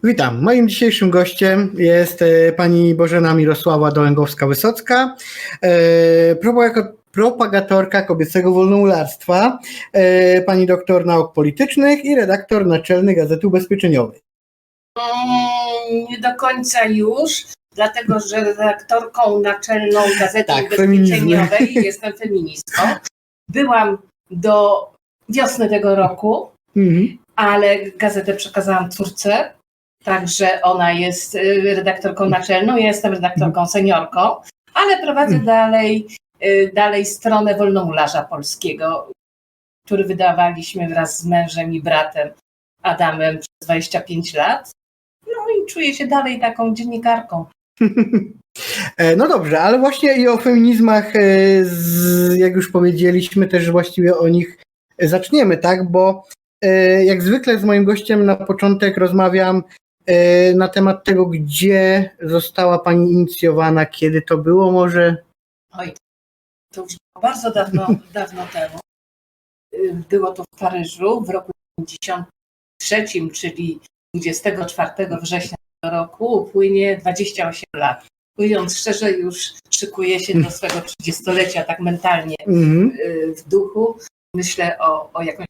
Witam. Moim dzisiejszym gościem jest pani Bożena Mirosława Dołęgowska-Wysocka, propagatorka kobiecego wolnomularstwa, pani doktor nauk politycznych i redaktor naczelny Gazety Ubezpieczeniowej. Nie do końca już, dlatego że redaktorką naczelną Gazety Ubezpieczeniowej jestem feministką. Byłam do wiosny tego roku, ale gazetę przekazałam córce, także ona jest redaktorką naczelną, ja jestem redaktorką seniorką, ale prowadzę dalej stronę Wolnomularza Polskiego, który wydawaliśmy wraz z mężem i bratem Adamem przez 25 lat. No i czuję się dalej taką dziennikarką. No dobrze, ale właśnie i o feminizmach, jak już powiedzieliśmy, też właściwie o nich zaczniemy, tak? Bo jak zwykle z moim gościem na początek rozmawiam na temat tego, gdzie została pani inicjowana, kiedy to było może? Oj, to już było bardzo dawno temu. Było to w Paryżu w roku 1953, czyli 24 września tego roku upłynie 28 lat. Mówiąc szczerze, już szykuję się do swego 30-lecia tak mentalnie w duchu. Myślę o jakąś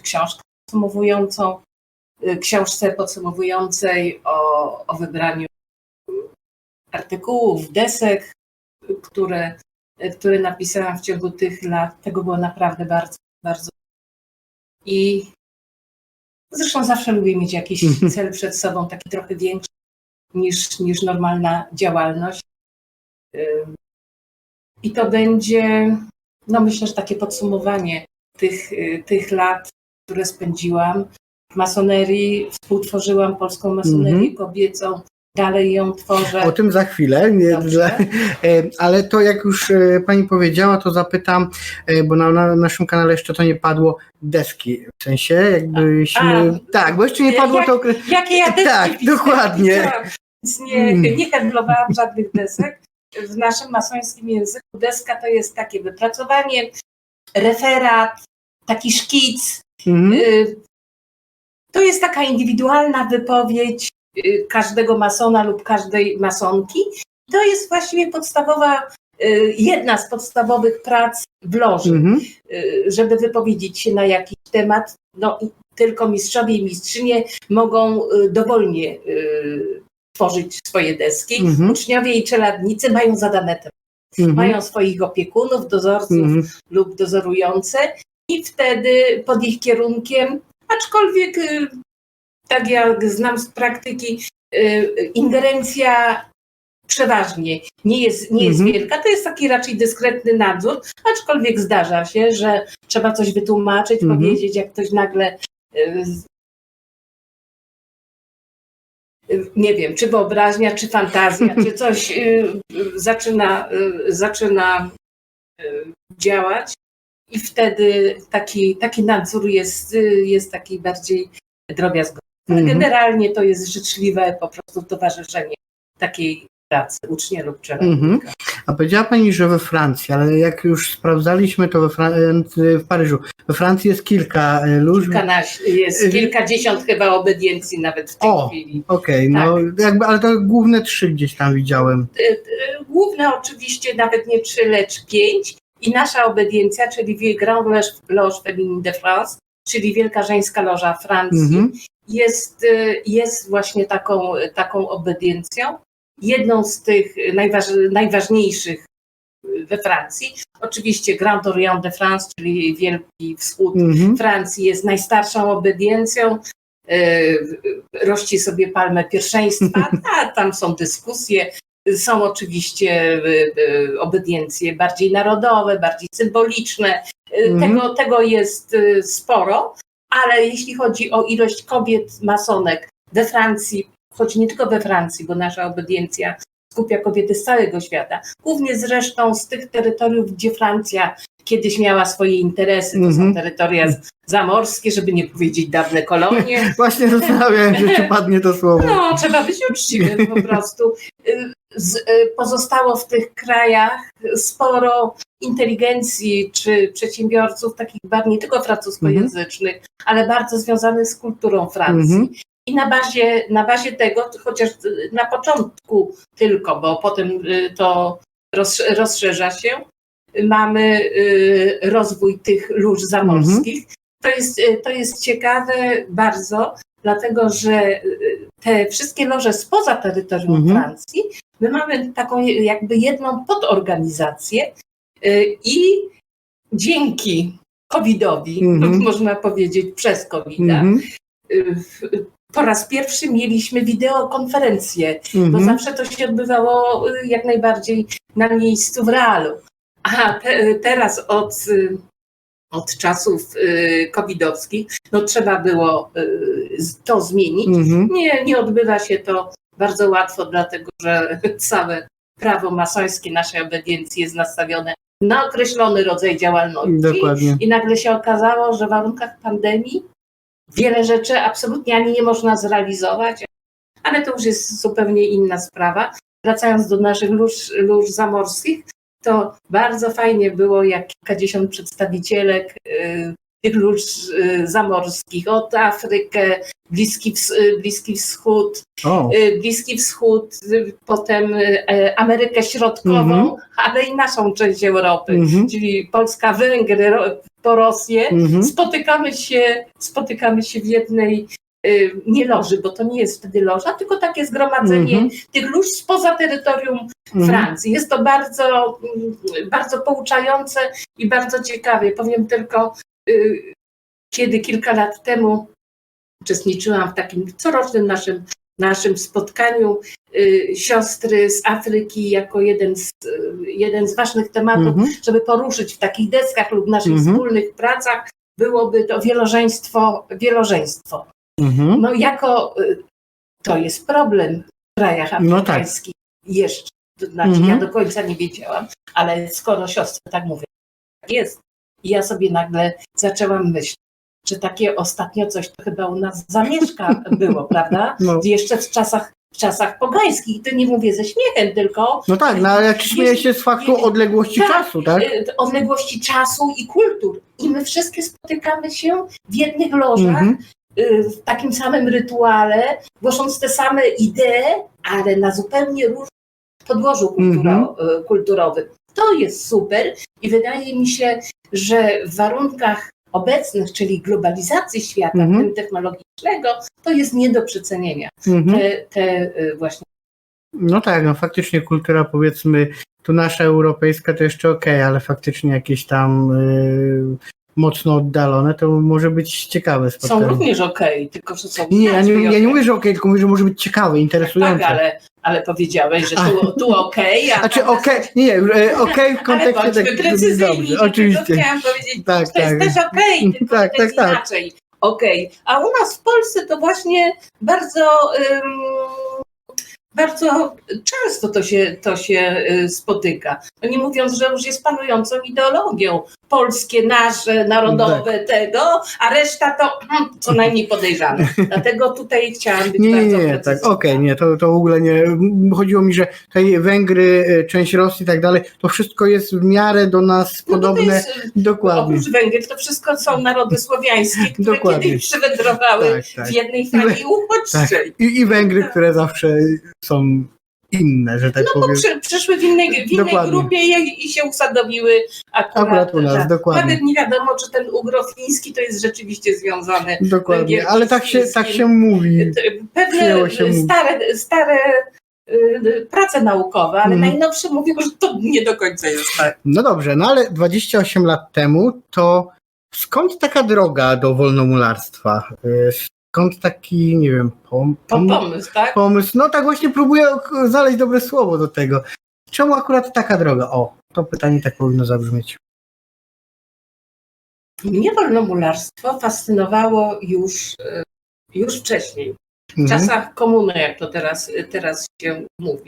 książce podsumowującej, o wybraniu artykułów, desek, które napisałam w ciągu tych lat. Tego było naprawdę bardzo, bardzo. I zresztą zawsze lubię mieć jakiś cel przed sobą, taki trochę większy niż normalna działalność. I to będzie, no myślę, że takie podsumowanie tych lat, które spędziłam w masonerii. Współtworzyłam polską masonerię kobiecą, dalej ją tworzę. O tym za chwilę, ale to jak już pani powiedziała, to zapytam, bo na naszym kanale jeszcze to nie padło, deski, w sensie jakbyśmy... Tak, bo jeszcze nie padło to... Jakie ja deski Tak, dokładnie. Więc nie handlowałam żadnych desek. W naszym masońskim języku deska to jest takie wypracowanie, referat, taki szkic. To jest taka indywidualna wypowiedź każdego masona lub każdej masonki. To jest właściwie jedna z podstawowych prac w loży, żeby wypowiedzieć się na jakiś temat. No, tylko mistrzowie i mistrzynie mogą dowolnie tworzyć swoje deski. Uczniowie i czeladnicy mają zadane tematy. Mają swoich opiekunów, dozorców lub dozorujące i wtedy pod ich kierunkiem, aczkolwiek tak jak znam z praktyki, ingerencja przeważnie nie jest wielka, to jest taki raczej dyskretny nadzór, aczkolwiek zdarza się, że trzeba coś wytłumaczyć, powiedzieć, jak ktoś nagle nie wiem, czy wyobraźnia, czy fantazja, czy coś zaczyna działać i wtedy taki nadzór jest taki bardziej drobiazgowy. Ale generalnie to jest życzliwe po prostu towarzyszenie takiej pracy ucznia lub czeladnika. A powiedziała pani, że we Francji, ale jak już sprawdzaliśmy, to w Paryżu. We Francji jest kilka lóż. Jest kilkadziesiąt chyba obediencji nawet w tej chwili. Okej, no jakby, ale to główne 3 gdzieś tam widziałem. Główne oczywiście nawet nie 3, lecz 5. I nasza obediencja, czyli Grand Loge Féminine de France, czyli Wielka Żeńska Loża Francji, jest właśnie taką obediencją. Jedną z tych najważniejszych we Francji. Oczywiście Grand Orient de France, czyli Wielki Wschód Francji, jest najstarszą obediencją. Rości sobie palmę pierwszeństwa, a tam są dyskusje. Są oczywiście obediencje bardziej narodowe, bardziej symboliczne. Tego jest sporo, ale jeśli chodzi o ilość kobiet masonek we Francji, choć nie tylko we Francji, bo nasza obediencja skupia kobiety z całego świata, głównie zresztą z tych terytoriów, gdzie Francja kiedyś miała swoje interesy, to są terytoria zamorskie, żeby nie powiedzieć dawne kolonie. Właśnie zastanawiałem się, czy padnie to słowo. No, trzeba być uczciwym po prostu. Pozostało w tych krajach sporo inteligencji czy przedsiębiorców, takich nie tylko francuskojęzycznych, ale bardzo związanych z kulturą Francji. I na bazie tego, chociaż na początku tylko, bo potem to rozszerza się, mamy rozwój tych lóż zamorskich. To jest ciekawe bardzo, dlatego że te wszystkie loże spoza terytorium Francji, my mamy taką jakby jedną podorganizację i dzięki COVID-owi, można powiedzieć przez COVID-a, po raz pierwszy mieliśmy wideokonferencję, bo zawsze to się odbywało jak najbardziej na miejscu w realu. A teraz od czasów covidowskich, no trzeba było to zmienić. Nie odbywa się to bardzo łatwo, dlatego że całe prawo masońskie naszej obediencji jest nastawione na określony rodzaj działalności. Dokładnie. I nagle się okazało, że w warunkach pandemii wiele rzeczy absolutnie ani nie można zrealizować, ale to już jest zupełnie inna sprawa. Wracając do naszych lóż zamorskich, to bardzo fajnie było, jak kilkadziesiąt przedstawicielek tych lóż zamorskich, od Afrykę, Bliski Wschód, potem Amerykę Środkową, ale i naszą część Europy, czyli Polska, Węgry, po Rosję. Spotykamy się w jednej nie loży, bo to nie jest wtedy loża, tylko takie zgromadzenie tych lóż spoza terytorium Francji. Jest to bardzo, bardzo pouczające i bardzo ciekawe. Powiem tylko, kiedy kilka lat temu uczestniczyłam w takim corocznym naszym spotkaniu siostry z Afryki jako jeden z ważnych tematów, żeby poruszyć w takich deskach lub naszych wspólnych pracach, byłoby to wielożeństwo. No to jest problem w krajach afrykańskich jeszcze. To znaczy ja do końca nie wiedziałam, ale skoro siostry tak mówią, tak jest. I ja sobie nagle zaczęłam myśleć, że takie ostatnio coś to chyba u nas zamieszka było, prawda? Jeszcze w czasach pogańskich. To nie mówię ze śmiechem, tylko... No tak, no ale jak śmieje się z faktu odległości czasu, tak? Odległości czasu i kultur. I my wszystkie spotykamy się w jednych lożach, w takim samym rytuale, głosząc te same idee, ale na zupełnie różnym podłożu kulturowym. To jest super i wydaje mi się, że w warunkach obecnych, czyli globalizacji świata, w tym technologicznego, to jest nie do przecenienia. Te właśnie. No tak, no faktycznie kultura, powiedzmy, tu nasza europejska to jeszcze okej, ale faktycznie jakieś tam mocno oddalone, to może być ciekawe spotkanie. Są również okej, tylko że są... Nie, ja nie mówię, że okej, tylko mówię, że może być ciekawe, interesujące. Tak, ale powiedziałeś, że tu okej. Znaczy okej w kontekście... Ale bądźmy precyzyjni, dobrze, oczywiście. Chciałam powiedzieć, to jest też okej, tylko to jest inaczej. Okej. A u nas w Polsce to właśnie bardzo... Bardzo często to się spotyka. Nie mówiąc, że już jest panującą ideologią. Polskie, nasze, narodowe, tego, a reszta to co najmniej podejrzane. Dlatego tutaj chciałam być bardzo precyzyjna. To w ogóle nie. Chodziło mi, że tutaj Węgry, część Rosji i tak dalej, to wszystko jest w miarę do nas podobne. Dokładnie. Oprócz Węgier to wszystko są narody słowiańskie, które kiedyś przywędrowały w jednej fali uchodźczej. I Węgry, które zawsze są inne, że tak powiem. Bo przyszły w innej grupie i się usadowiły akurat u nas, dokładnie. Nawet nie wiadomo, czy ten ugro-fiński to jest rzeczywiście związane. Dokładnie, ale tak się mówi. Pewne stare prace naukowe, ale najnowsze mówią, że to nie do końca jest tak. No dobrze, no ale 28 lat temu to skąd taka droga do wolnomularstwa? Skąd taki, nie wiem, pomysł, tak? Pomysł. No tak właśnie próbuję znaleźć dobre słowo do tego. Czemu akurat taka droga? To pytanie tak powinno zabrzmieć. Mnie wolnomularstwo fascynowało już wcześniej. W czasach komuny, jak to teraz się mówi.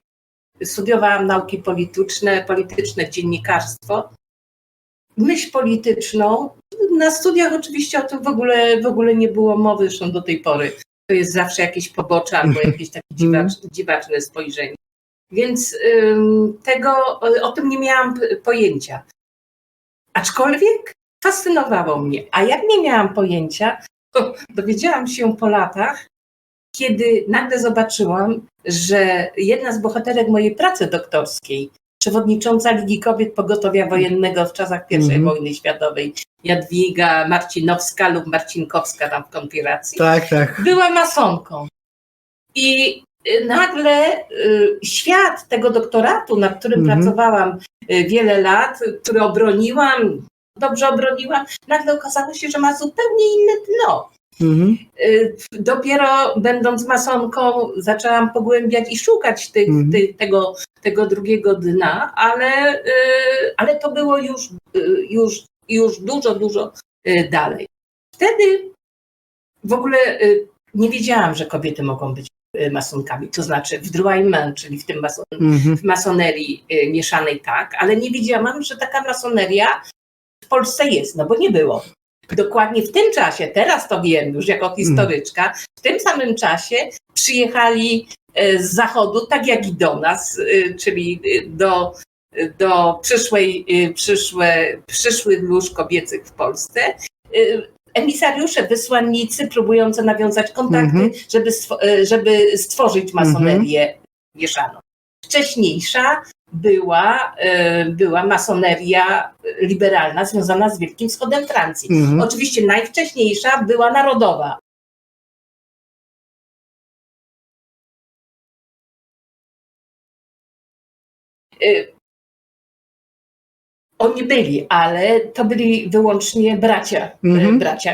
Studiowałam nauki polityczne dziennikarstwo. Myśl polityczną. Na studiach oczywiście o tym w ogóle nie było mowy, zresztą do tej pory. To jest zawsze jakieś pobocze albo jakieś takie dziwaczne spojrzenie. Więc o tym nie miałam pojęcia. Aczkolwiek fascynowało mnie. A jak nie miałam pojęcia, to dowiedziałam się po latach, kiedy nagle zobaczyłam, że jedna z bohaterek mojej pracy doktorskiej, przewodnicząca Ligi Kobiet Pogotowia Wojennego w czasach I wojny światowej, Jadwiga Marcinowska lub Marcinkowska tam w konspiracji, Tak. była masonką. I nagle świat tego doktoratu, nad którym pracowałam wiele lat, który dobrze obroniłam, nagle okazało się, że ma zupełnie inne dno. Dopiero będąc masonką zaczęłam pogłębiać i szukać tego drugiego dna, ale to było już dużo dalej. Wtedy w ogóle nie wiedziałam, że kobiety mogą być masonkami, to znaczy w droit, czyli w masonerii mieszanej tak, ale nie wiedziałam, że taka masoneria w Polsce jest, no bo nie było. Dokładnie w tym czasie, teraz to wiem już jako historyczka, w tym samym czasie przyjechali z zachodu, tak jak i do nas, czyli do przyszłych lóż kobiecych w Polsce, emisariusze, wysłannicy próbujące nawiązać kontakty, żeby stworzyć masonerię mieszaną. Wcześniejsza była masoneria liberalna związana z Wielkim Wschodem Francji. Oczywiście najwcześniejsza była narodowa. Oni byli, ale to byli wyłącznie bracia.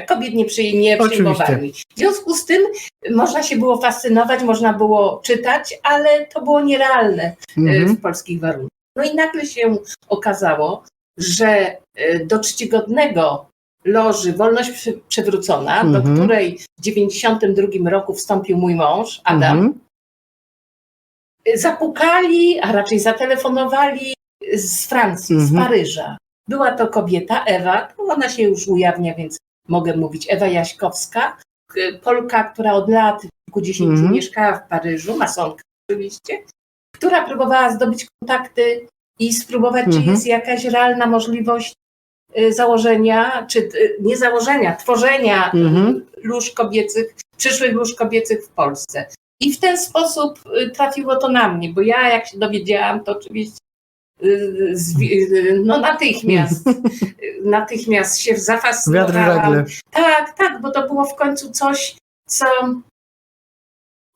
Kobiet nie przyjmowali. W związku z tym można się było fascynować, można było czytać, ale to było nierealne w polskich warunkach. No i nagle się okazało, że do czcigodnego loży Wolność Przywrócona, do której w 1992 roku wstąpił mój mąż, Adam, zapukali, a raczej zatelefonowali z Francji, z Paryża. Była to kobieta, Ewa, ona się już ujawnia, więc mogę mówić, Ewa Jaśkowska, Polka, która od lat kilkudziesięciu mieszkała w Paryżu, masonka oczywiście, która próbowała zdobyć kontakty i spróbować, czy jest jakaś realna możliwość założenia, czy nie założenia, tworzenia lóż kobiecych, przyszłych lóż kobiecych w Polsce. I w ten sposób trafiło to na mnie, bo ja jak się dowiedziałam, to oczywiście no natychmiast się zafascynowałam. Tak, bo to było w końcu coś,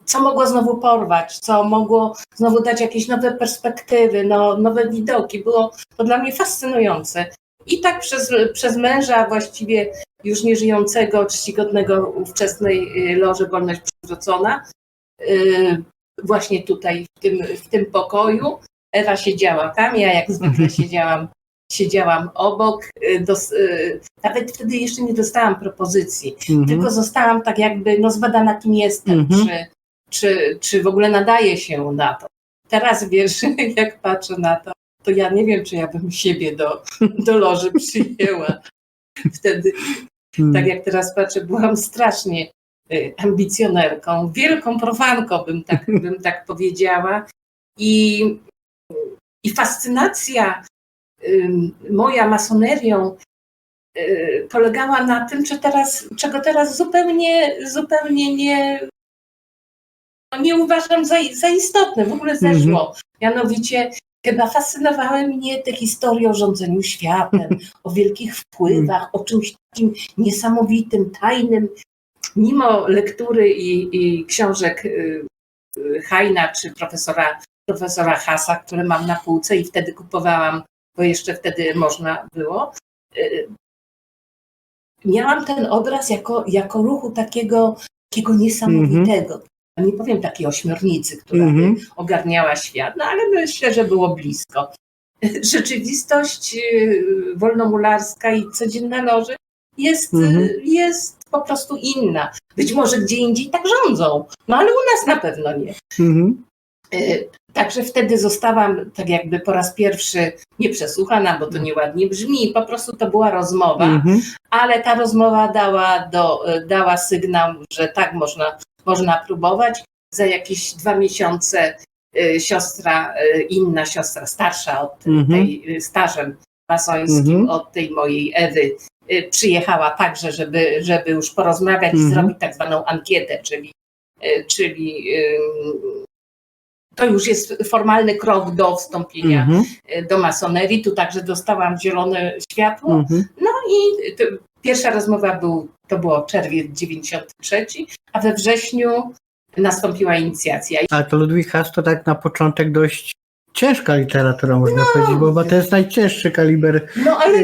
co mogło znowu porwać, co mogło znowu dać jakieś nowe perspektywy, nowe widoki. Było to dla mnie fascynujące. I tak przez męża właściwie już nieżyjącego, czcigodnego ówczesnej loży Wolność Przywrócona, właśnie tutaj w tym pokoju, Ewa siedziała tam, ja jak zwykle siedziałam obok. Nawet wtedy jeszcze nie dostałam propozycji, tylko zostałam tak jakby zbadana, kim jestem, czy w ogóle nadaje się na to. Teraz wiesz, jak patrzę na to ja nie wiem, czy ja bym siebie do loży przyjęła. Wtedy, tak jak teraz patrzę, byłam strasznie ambicjonerką, wielką profanką, bym tak powiedziała. I fascynacja moja masonerią polegała na tym, czego teraz zupełnie nie uważam za istotne, w ogóle zeszło. Mianowicie chyba fascynowały mnie te historie o rządzeniu światem, o wielkich wpływach, o czymś takim niesamowitym, tajnym. Mimo lektury i książek Hajna czy profesora Hasa, które mam na półce i wtedy kupowałam, bo jeszcze wtedy można było, miałam ten obraz jako ruchu takiego niesamowitego. Nie powiem takiej ośmiornicy, która by ogarniała świat, ale myślę, że było blisko. Rzeczywistość wolnomularska i codzienna loży jest po prostu inna. Być może gdzie indziej tak rządzą, ale u nas na pewno nie. Także wtedy zostałam tak jakby po raz pierwszy nieprzesłuchana, bo to nieładnie brzmi, po prostu to była rozmowa, ale ta rozmowa dała sygnał, że tak można próbować. Za jakieś 2 miesiące inna siostra, starsza od tej stażem masońskim, od tej mojej Ewy, przyjechała także, żeby już porozmawiać i zrobić tak zwaną ankietę, czyli czyli to już jest formalny krok do wstąpienia do masonerii. Tu także dostałam zielone światło. No i pierwsza rozmowa to było czerwiec 93, a we wrześniu nastąpiła inicjacja. A to Ludwik Haas to tak na początek dość ciężka literatura, można powiedzieć, bo chyba to jest najcięższy kaliber. No ale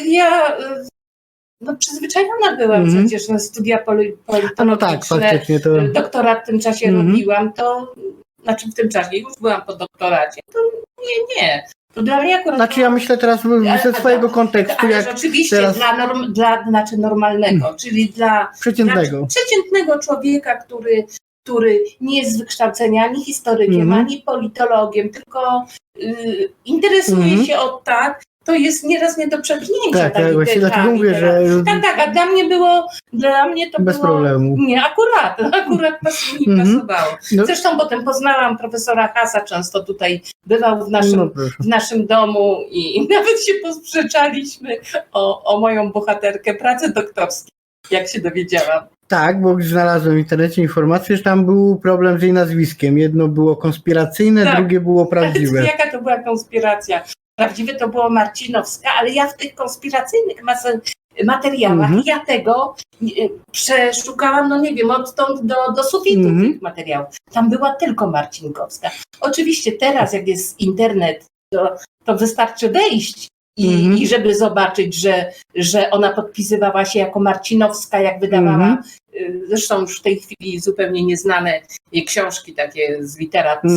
ja przyzwyczajona byłam przecież na studia politologiczne. No tak, faktycznie to... Doktorat w tym czasie robiłam, w tym czasie już byłam po doktoracie. To nie. To dla mnie akurat... Znaczy ja myślę teraz ze swojego kontekstu, ale jak oczywiście teraz... dla normalnego, czyli dla przeciętnego człowieka, który nie jest z wykształcenia ani historykiem, ani politologiem, tylko interesuje się to jest nieraz nie do przebrnięcia. Tak, właśnie dlatego mówię, że... Tak, a dla mnie to bez problemu. Nie, akurat mi pasowało. Zresztą potem poznałam profesora Haasa, często tutaj bywał w naszym domu i nawet się posprzeczaliśmy o moją bohaterkę pracy doktorskiej, jak się dowiedziałam. Tak, bo znalazłem w internecie informację, że tam był problem z jej nazwiskiem. Jedno było konspiracyjne, drugie było prawdziwe. Jaka to była konspiracja? Prawdziwe to było Marcinowska, ale ja w tych konspiracyjnych materiałach, ja tego przeszukałam, odtąd do sufitu tych materiałów. Tam była tylko Marcinkowska. Oczywiście teraz, jak jest internet, to wystarczy wejść i żeby zobaczyć, że ona podpisywała się jako Marcinowska, jak wydawała, zresztą już w tej chwili zupełnie nieznane jej książki takie z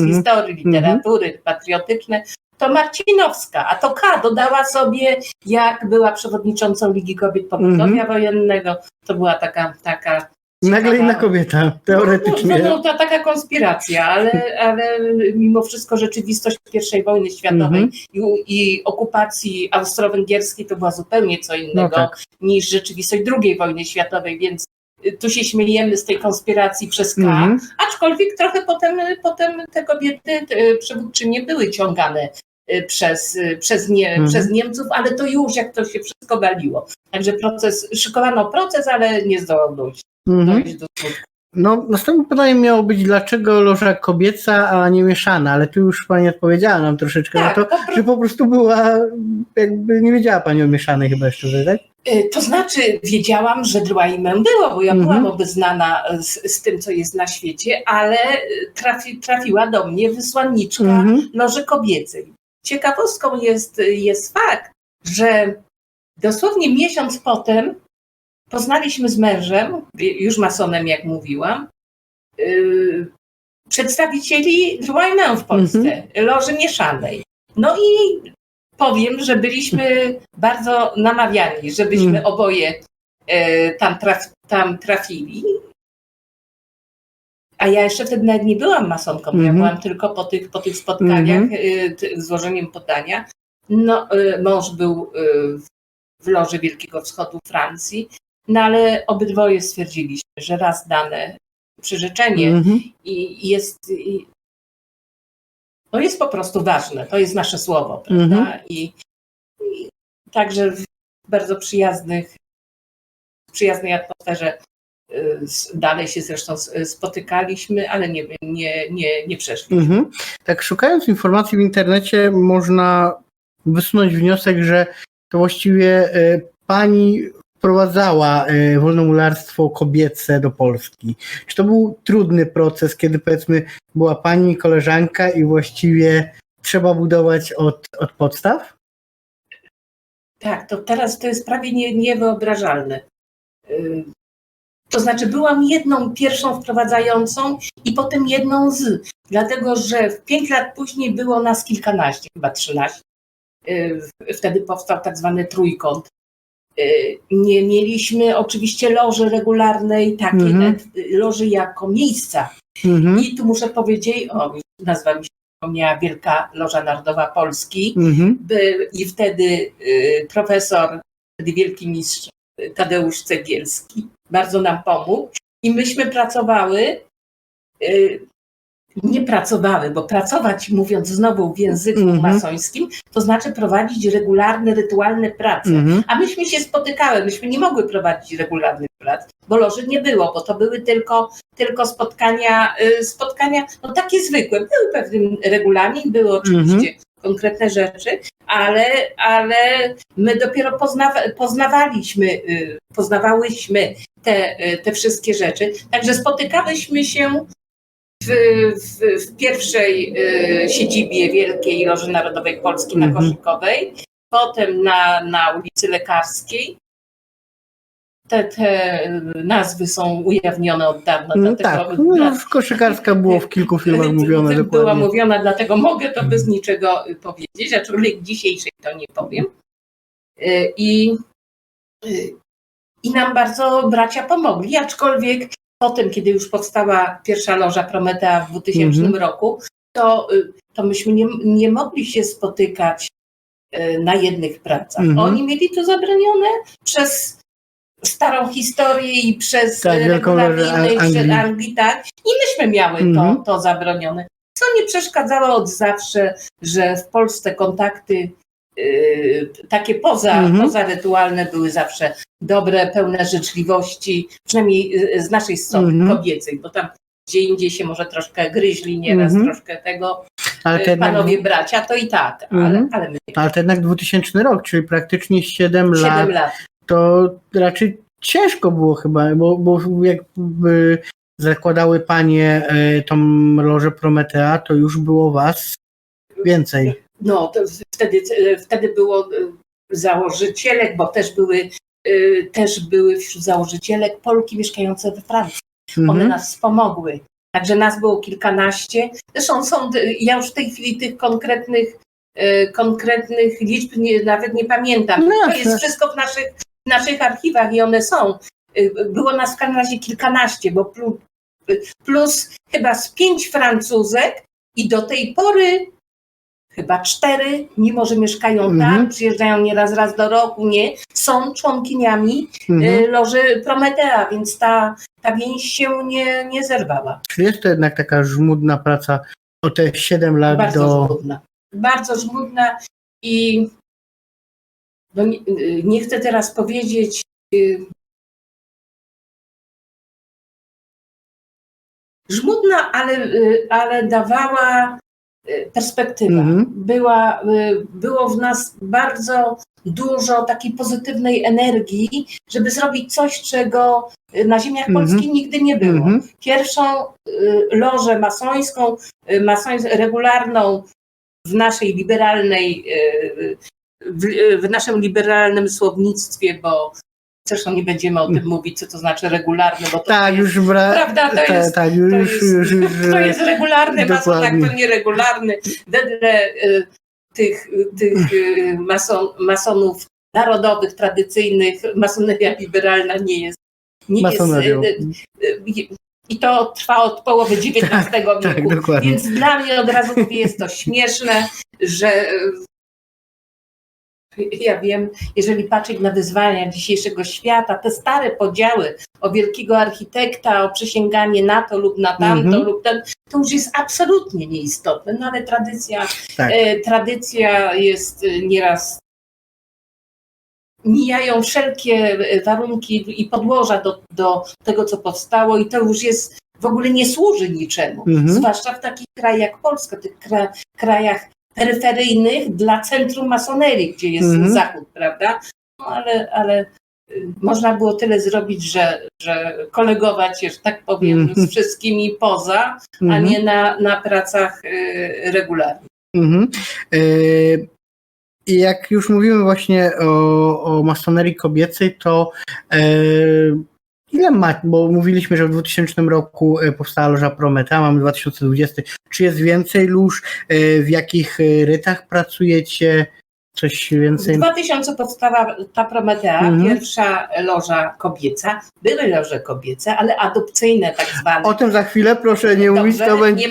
historii, literatury, patriotyczne, to Marcinowska, a to K dodała sobie, jak była przewodniczącą Ligi Kobiet Pogotowia Wojennego. To była taka nagle inna kobieta, teoretycznie. To taka konspiracja, ale mimo wszystko rzeczywistość I wojny światowej i okupacji austro-węgierskiej to była zupełnie co innego niż rzeczywistość II wojny światowej, więc tu się śmiejemy z tej konspiracji przez K, aczkolwiek trochę potem te kobiety przywódczynie były ciągane przez Niemców, ale to już jak to się wszystko waliło. Także szykowano proces, ale nie zdołał dojść do skutku. No, następne pytanie miało być, dlaczego loża kobieca, a nie mieszana, ale tu już pani odpowiedziała nam troszeczkę na to, że po prostu była, jakby nie wiedziała pani o mieszanej chyba jeszcze, tak? To znaczy wiedziałam, że Drouaimen było, bo ja byłam obeznana z tym, co jest na świecie, ale trafiła do mnie wysłanniczka loży kobiecej. Ciekawostką jest fakt, że dosłownie miesiąc potem poznaliśmy z mężem, już masonem jak mówiłam, przedstawicieli Drouaimen w Polsce, loży mieszanej. No i powiem, że byliśmy bardzo namawiani, żebyśmy oboje tam trafili. A ja jeszcze wtedy nawet nie byłam masonką, ja byłam tylko po tych spotkaniach z złożeniem podania. No, mąż był w loży Wielkiego Wschodu Francji, no ale obydwoje stwierdziliśmy, że raz dane przyrzeczenie jest po prostu ważne, to jest nasze słowo, prawda? I także w bardzo przyjaznej atmosferze dalej się zresztą spotykaliśmy, ale nie przeszliśmy. Tak, szukając informacji w internecie można wysunąć wniosek, że to właściwie pani wprowadzała wolnomularstwo kobiece do Polski. Czy to był trudny proces, kiedy powiedzmy była pani koleżanka i właściwie trzeba budować od podstaw? Tak, to teraz to jest prawie niewyobrażalne. To znaczy byłam jedną pierwszą wprowadzającą i potem jedną dlatego że 5 lat później było nas kilkanaście, chyba 13. Wtedy powstał tak zwany trójkąt. Nie mieliśmy oczywiście loży regularnej, takiej loży jako miejsca. I tu muszę powiedzieć, nazwa mi się przypomniała, Wielka Loża Narodowa Polski. I wtedy profesor, wtedy wielki mistrz Tadeusz Cegielski bardzo nam pomógł. I myśmy pracowały nie pracowały, bo pracować, mówiąc znowu w języku masońskim, to znaczy prowadzić regularne, rytualne prace. A myśmy się spotykały, myśmy nie mogły prowadzić regularnych prac, bo loży nie było, bo to były tylko spotkania, no takie zwykłe. Był pewien regulamin, były oczywiście konkretne rzeczy, ale my dopiero poznawałyśmy te wszystkie rzeczy. Także spotykałyśmy się w pierwszej siedzibie Wielkiej Loży Narodowej Polski na Koszykowej, potem na ulicy Lekarskiej. Te nazwy są ujawnione od dawna. Tak, koszykarska było w kilku filmach mówione dokładnie. Była mówiona, dlatego mogę to bez niczego powiedzieć, aczkolwiek dzisiejszej to nie powiem. I nam bardzo bracia pomogli, aczkolwiek potem, kiedy już powstała pierwsza loża Prometea w 2000 roku, to myśmy nie mogli się spotykać na jednych pracach. Oni mieli to zabronione przez starą historię i przez regulaminy i Anglii, tak? I myśmy miały to zabronione. Co nie przeszkadzało od zawsze, że w Polsce kontakty takie pozarytualne były zawsze dobre, pełne życzliwości, przynajmniej z naszej strony kobiecej, bo tam gdzie indziej się może troszkę gryźli nieraz, troszkę tego, ale panowie bracia, to i tak, ale my... Ale to jednak 2000 rok, czyli praktycznie 7 lat. To raczej ciężko było chyba, bo jakby zakładały panie tą lożę Prometea, to już było was więcej. No, to wtedy było założycielek, bo też były wśród założycielek Polki mieszkające we Francji. One nas wspomogły. Także nas było kilkanaście. Zresztą ja już w tej chwili tych konkretnych liczb nawet nie pamiętam. To jest wszystko w naszych archiwach i one są. Było nas w każdym razie kilkanaście, bo plus chyba z 5 Francuzek i do tej pory chyba 4, mimo że mieszkają tam, przyjeżdżają nieraz raz do roku, są członkiniami loży Prometea, więc ta więź się nie zerwała. Czy jest to jednak taka żmudna praca o te 7 lat żmudna. Bardzo żmudna i nie chcę teraz powiedzieć żmudna, ale dawała perspektywa. Było w nas bardzo dużo takiej pozytywnej energii, żeby zrobić coś, czego na ziemiach polskich nigdy nie było. Pierwszą lożę masońską, regularną w naszej liberalnej, w naszym liberalnym słownictwie, bo zresztą nie będziemy o tym mówić, co to znaczy regularny, bo to tak, jest, już prawda, to jest regularny mason, tak to nieregularny. Wedle tych masonów narodowych, tradycyjnych, masoneria liberalna nie jest. I to trwa od połowy XIX wieku, więc dla mnie od razu mówię, jest to śmieszne, że ja wiem, jeżeli patrzeć na wyzwania dzisiejszego świata, te stare podziały o wielkiego architekta, o przysięganie na to lub na tamto lub ten, to już jest absolutnie nieistotne, no ale tradycja jest nieraz, mijają wszelkie warunki i podłoża do tego, co powstało i to już jest, w ogóle nie służy niczemu, zwłaszcza w takich krajach jak Polska, tych krajach peryferyjnych dla centrum masonerii, gdzie jest zachód, prawda? No ale można było tyle zrobić, że kolegować się, że tak powiem, z wszystkimi poza, a nie na pracach regularnych. I jak już mówimy właśnie o masonerii kobiecej, to ile ma, bo mówiliśmy, że w 2000 roku powstała loża Prometea, mamy 2020. Czy jest więcej lóż? W jakich rytach pracujecie? Coś więcej? W 2000 powstała ta Prometea, pierwsza loża kobieca. Były loże kobiece, ale adopcyjne tak zwane. O tym za chwilę proszę nie mówić, to będzie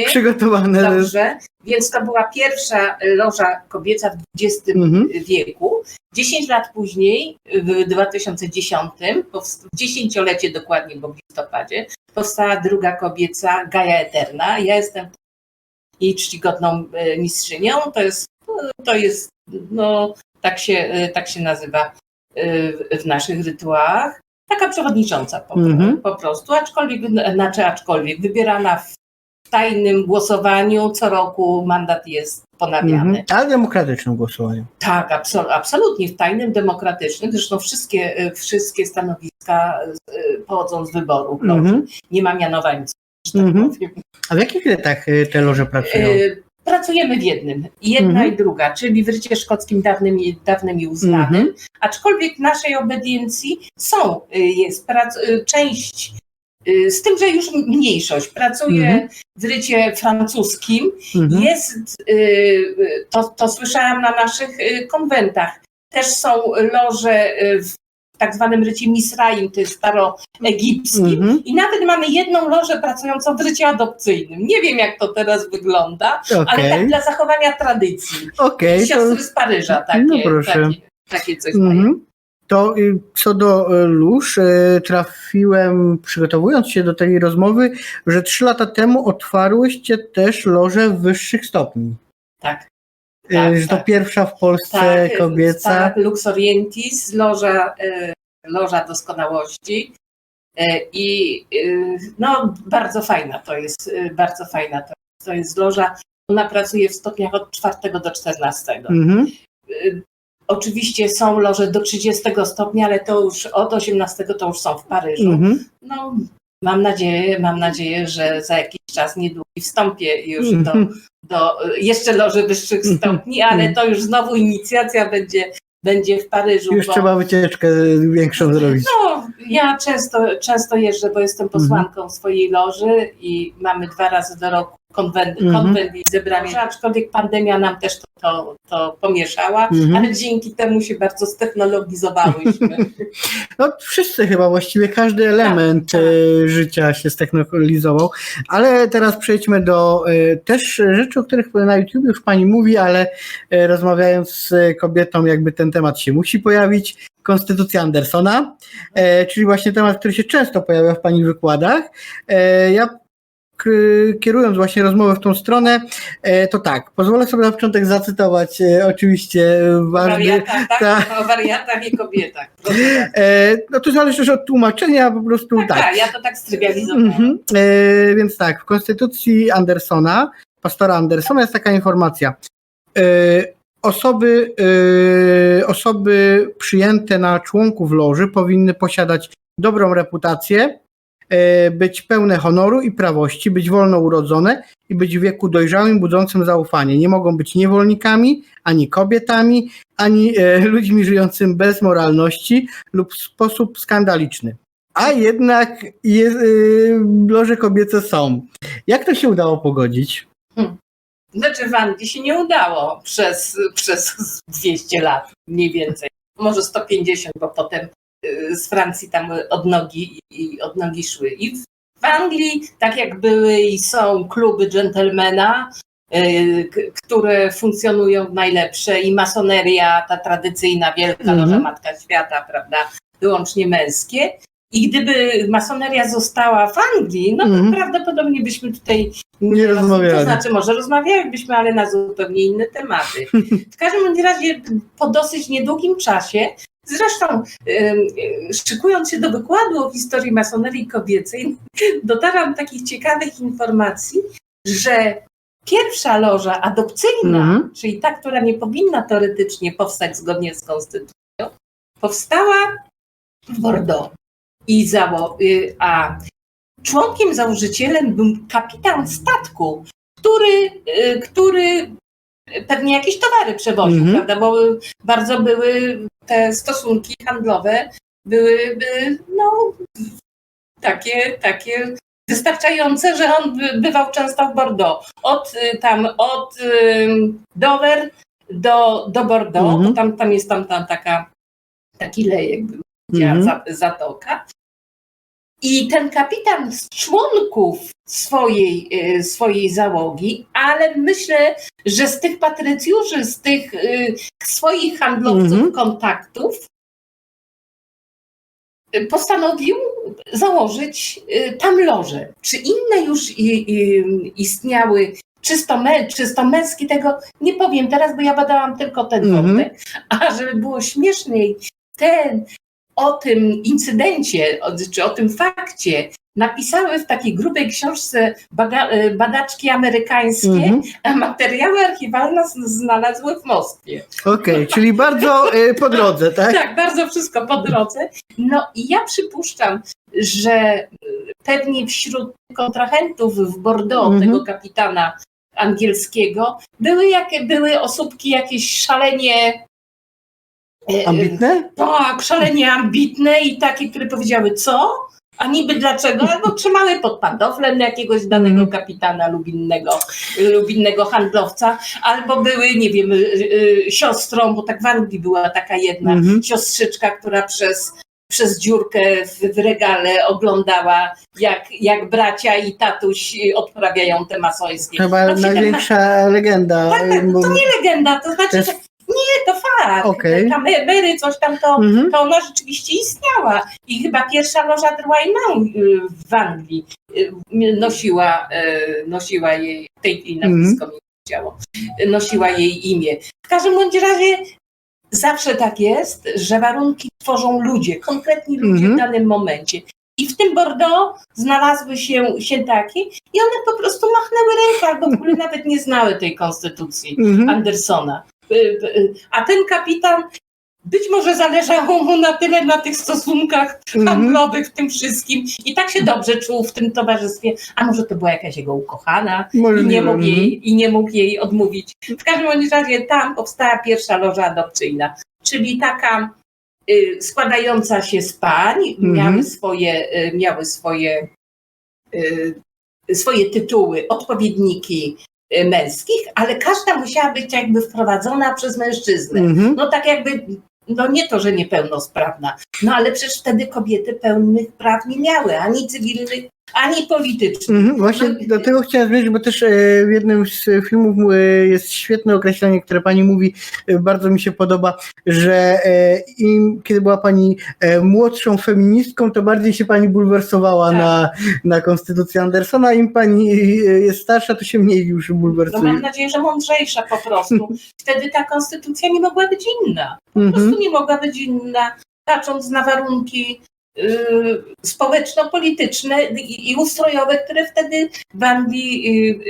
przygotowane. Dobrze. Więc to była pierwsza loża kobieca w XX wieku. 10 lat później, w 2010, w dziesięciolecie dokładnie, bo w listopadzie, powstała druga kobieca, Gaia Eterna. Ja jestem jej czcigodną mistrzynią. To jest no, tak się nazywa w naszych rytuałach. Taka przewodnicząca po prostu, aczkolwiek wybierana w tajnym głosowaniu, co roku mandat jest ponawiany. Ale demokratycznym głosowaniu. Tak, absolutnie, w tajnym, demokratycznym. Zresztą wszystkie stanowiska pochodzą z wyboru. Nie ma mianowań, że tak powiem. A w jakich letach te loże pracują? Pracujemy w jednym, jedna i druga, czyli w rycie szkockim dawnym i uznanym, aczkolwiek w naszej obediencji jest część, z tym, że już mniejszość pracuje w rycie francuskim, to słyszałam na naszych konwentach, też są loże w tak zwanym rycie Misraim, to jest staroegipskim, i nawet mamy jedną lożę pracującą w rycie adopcyjnym. Nie wiem, jak to teraz wygląda, ale tak dla zachowania tradycji. Siostry z Paryża takie coś mają. To co do lóż, trafiłem, przygotowując się do tej rozmowy, że 3 lata temu otwarłyście też lożę wyższych stopni. Tak. Że to pierwsza w Polsce kobieca. Tak, Lux Orientis, loża doskonałości. I no, bardzo fajna to jest, To jest loża, ona pracuje w stopniach od 4 do 14. Oczywiście są loże do 30 stopnia, ale to już od 18 to już są w Paryżu. No, mam nadzieję, że za jakiś czas niedługi wstąpię już do jeszcze loży wyższych stopni, ale to już znowu inicjacja będzie w Paryżu. Już trzeba wycieczkę większą zrobić. No, ja często jeżdżę, bo jestem posłanką swojej loży i mamy 2 razy do roku konwent i zebranie, aczkolwiek pandemia nam też to pomieszała, ale dzięki temu się bardzo ztechnologizowałyśmy. No wszyscy chyba, właściwie każdy element życia się ztechnologizował, ale teraz przejdźmy do też rzeczy, o których na YouTube już pani mówi, ale rozmawiając z kobietą jakby ten temat się musi pojawić. Konstytucja Andersona, czyli właśnie temat, który się często pojawia w pani wykładach. Ja kierując właśnie rozmowę w tą stronę, to tak, pozwolę sobie na początek zacytować oczywiście ważny... O wariatach i kobietach. No to zależy już od tłumaczenia, po prostu tak. Ja to tak strywializowałam. Więc tak, w Konstytucji Andersona, pastora Andersona jest taka informacja. Osoby przyjęte na członków loży powinny posiadać dobrą reputację, być pełne honoru i prawości, być wolno urodzone i być w wieku dojrzałym, budzącym zaufanie. Nie mogą być niewolnikami, ani kobietami, ani ludźmi żyjącymi bez moralności lub w sposób skandaliczny. A jednak loże kobiece są. Jak to się udało pogodzić? Znaczy w Anglii się nie udało przez 200 lat mniej więcej. Może 150, bo potem z Francji tam od nogi szły. I w Anglii, tak jak były i są kluby dżentelmena, które funkcjonują najlepsze, i masoneria, ta tradycyjna wielka loża Matka Świata, prawda, wyłącznie męskie. I gdyby masoneria została w Anglii, no to prawdopodobnie byśmy tutaj nie rozmawiali. To znaczy, może rozmawialibyśmy, ale na zupełnie inne tematy. W każdym razie po dosyć niedługim czasie, zresztą szykując się do wykładu o historii masonerii kobiecej, dotarłam do takich ciekawych informacji, że pierwsza loża adopcyjna, czyli ta, która nie powinna teoretycznie powstać zgodnie z konstytucją, powstała w Bordeaux. A członkiem, założycielem był kapitan statku, który pewnie jakieś towary przewoził, prawda, bo bardzo były te stosunki handlowe, były takie wystarczające, że on bywał często w Bordeaux. Od Dover do Bordeaux, bo tam jest taki lejek, zatoka. I ten kapitan z członków swojej załogi, ale myślę, że z tych patrycjuszy, z tych swoich handlowców kontaktów, postanowił założyć tam loże. Czy inne już istniały, czysto męskie, tego nie powiem teraz, bo ja badałam tylko ten wątek. A żeby było śmieszniej, o tym incydencie, czy o tym fakcie napisały w takiej grubej książce badaczki amerykańskie, a materiały archiwalne znalazły w Moskwie. Okej, czyli bardzo po drodze, tak? Tak, bardzo wszystko po drodze. No i ja przypuszczam, że pewnie wśród kontrahentów w Bordeaux tego kapitana angielskiego były osóbki jakieś szalenie ambitne? Tak, szalenie ambitne i takie, które powiedziały co? A niby dlaczego? Albo trzymały pod pantoflem jakiegoś danego kapitana lub innego handlowca, albo były, nie wiem, siostrą, bo tak w Anglii była taka jedna siostrzyczka, która przez dziurkę w regale oglądała, jak bracia i tatuś odprawiają te masońskie. Chyba największa legenda. Tak, to nie legenda, to znaczy, że nie, to fakt. Okay. Ta Mary, coś tam, to ona rzeczywiście istniała. I chyba pierwsza loża Drwajną w Anglii nosiła jej, w tej chwili nazwisko mi chciało, nosiła jej imię. W każdym bądź razie zawsze tak jest, że warunki tworzą ludzie, konkretni ludzie w danym momencie. I w tym Bordeaux znalazły się takie i one po prostu machnęły ręką, albo w ogóle nawet nie znały tej konstytucji Andersona. A ten kapitan, być może zależało mu na tyle na tych stosunkach handlowych w tym wszystkim i tak się dobrze czuł w tym towarzystwie, a może to była jakaś jego ukochana i nie mógł jej odmówić. W każdym razie tam powstała pierwsza loża adopcyjna, czyli taka składająca się z pań, miały swoje tytuły, odpowiedniki męskich, ale każda musiała być jakby wprowadzona przez mężczyznę. No tak jakby, no nie to, że niepełnosprawna, no ale przecież wtedy kobiety pełnych praw nie miały, ani cywilnych, ani politycznych. Właśnie do tego chciałem zmierzyć, bo też w jednym z filmów jest świetne określenie, które pani mówi, bardzo mi się podoba, że kiedy była pani młodszą feministką, to bardziej się pani bulwersowała na konstytucję Andersona, im pani jest starsza, to się mniej już bulwersuje. No mam nadzieję, że mądrzejsza po prostu. Wtedy ta konstytucja nie mogła być inna. Po prostu nie mogła być inna, patrząc na warunki społeczno-polityczne i ustrojowe, które wtedy w Anglii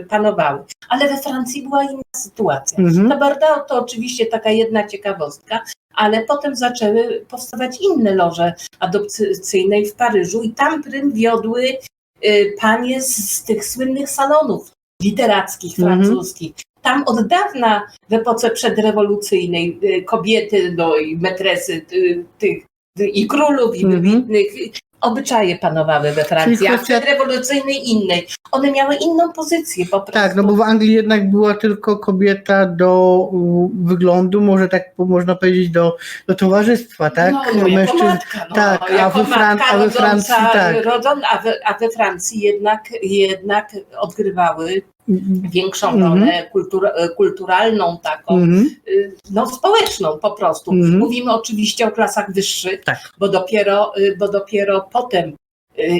panowały. Ale we Francji była inna sytuacja. To Bordeaux to oczywiście taka jedna ciekawostka, ale potem zaczęły powstawać inne loże adopcyjne w Paryżu i tam prym wiodły panie z tych słynnych salonów literackich, francuskich. Tam od dawna w epoce przedrewolucyjnej kobiety, i metresy tych i królów, i wybitnych obyczaje panowały we Francji, a przedrewolucyjnej innej. One miały inną pozycję po prostu. Tak, no bo w Anglii jednak była tylko kobieta do wyglądu, może tak można powiedzieć do towarzystwa, tak? No jako matka, tak, jako a we Francji tak. A we Francji jednak odgrywały większą rolę kulturalną, taką, społeczną po prostu. Mówimy oczywiście o klasach wyższych, bo dopiero potem,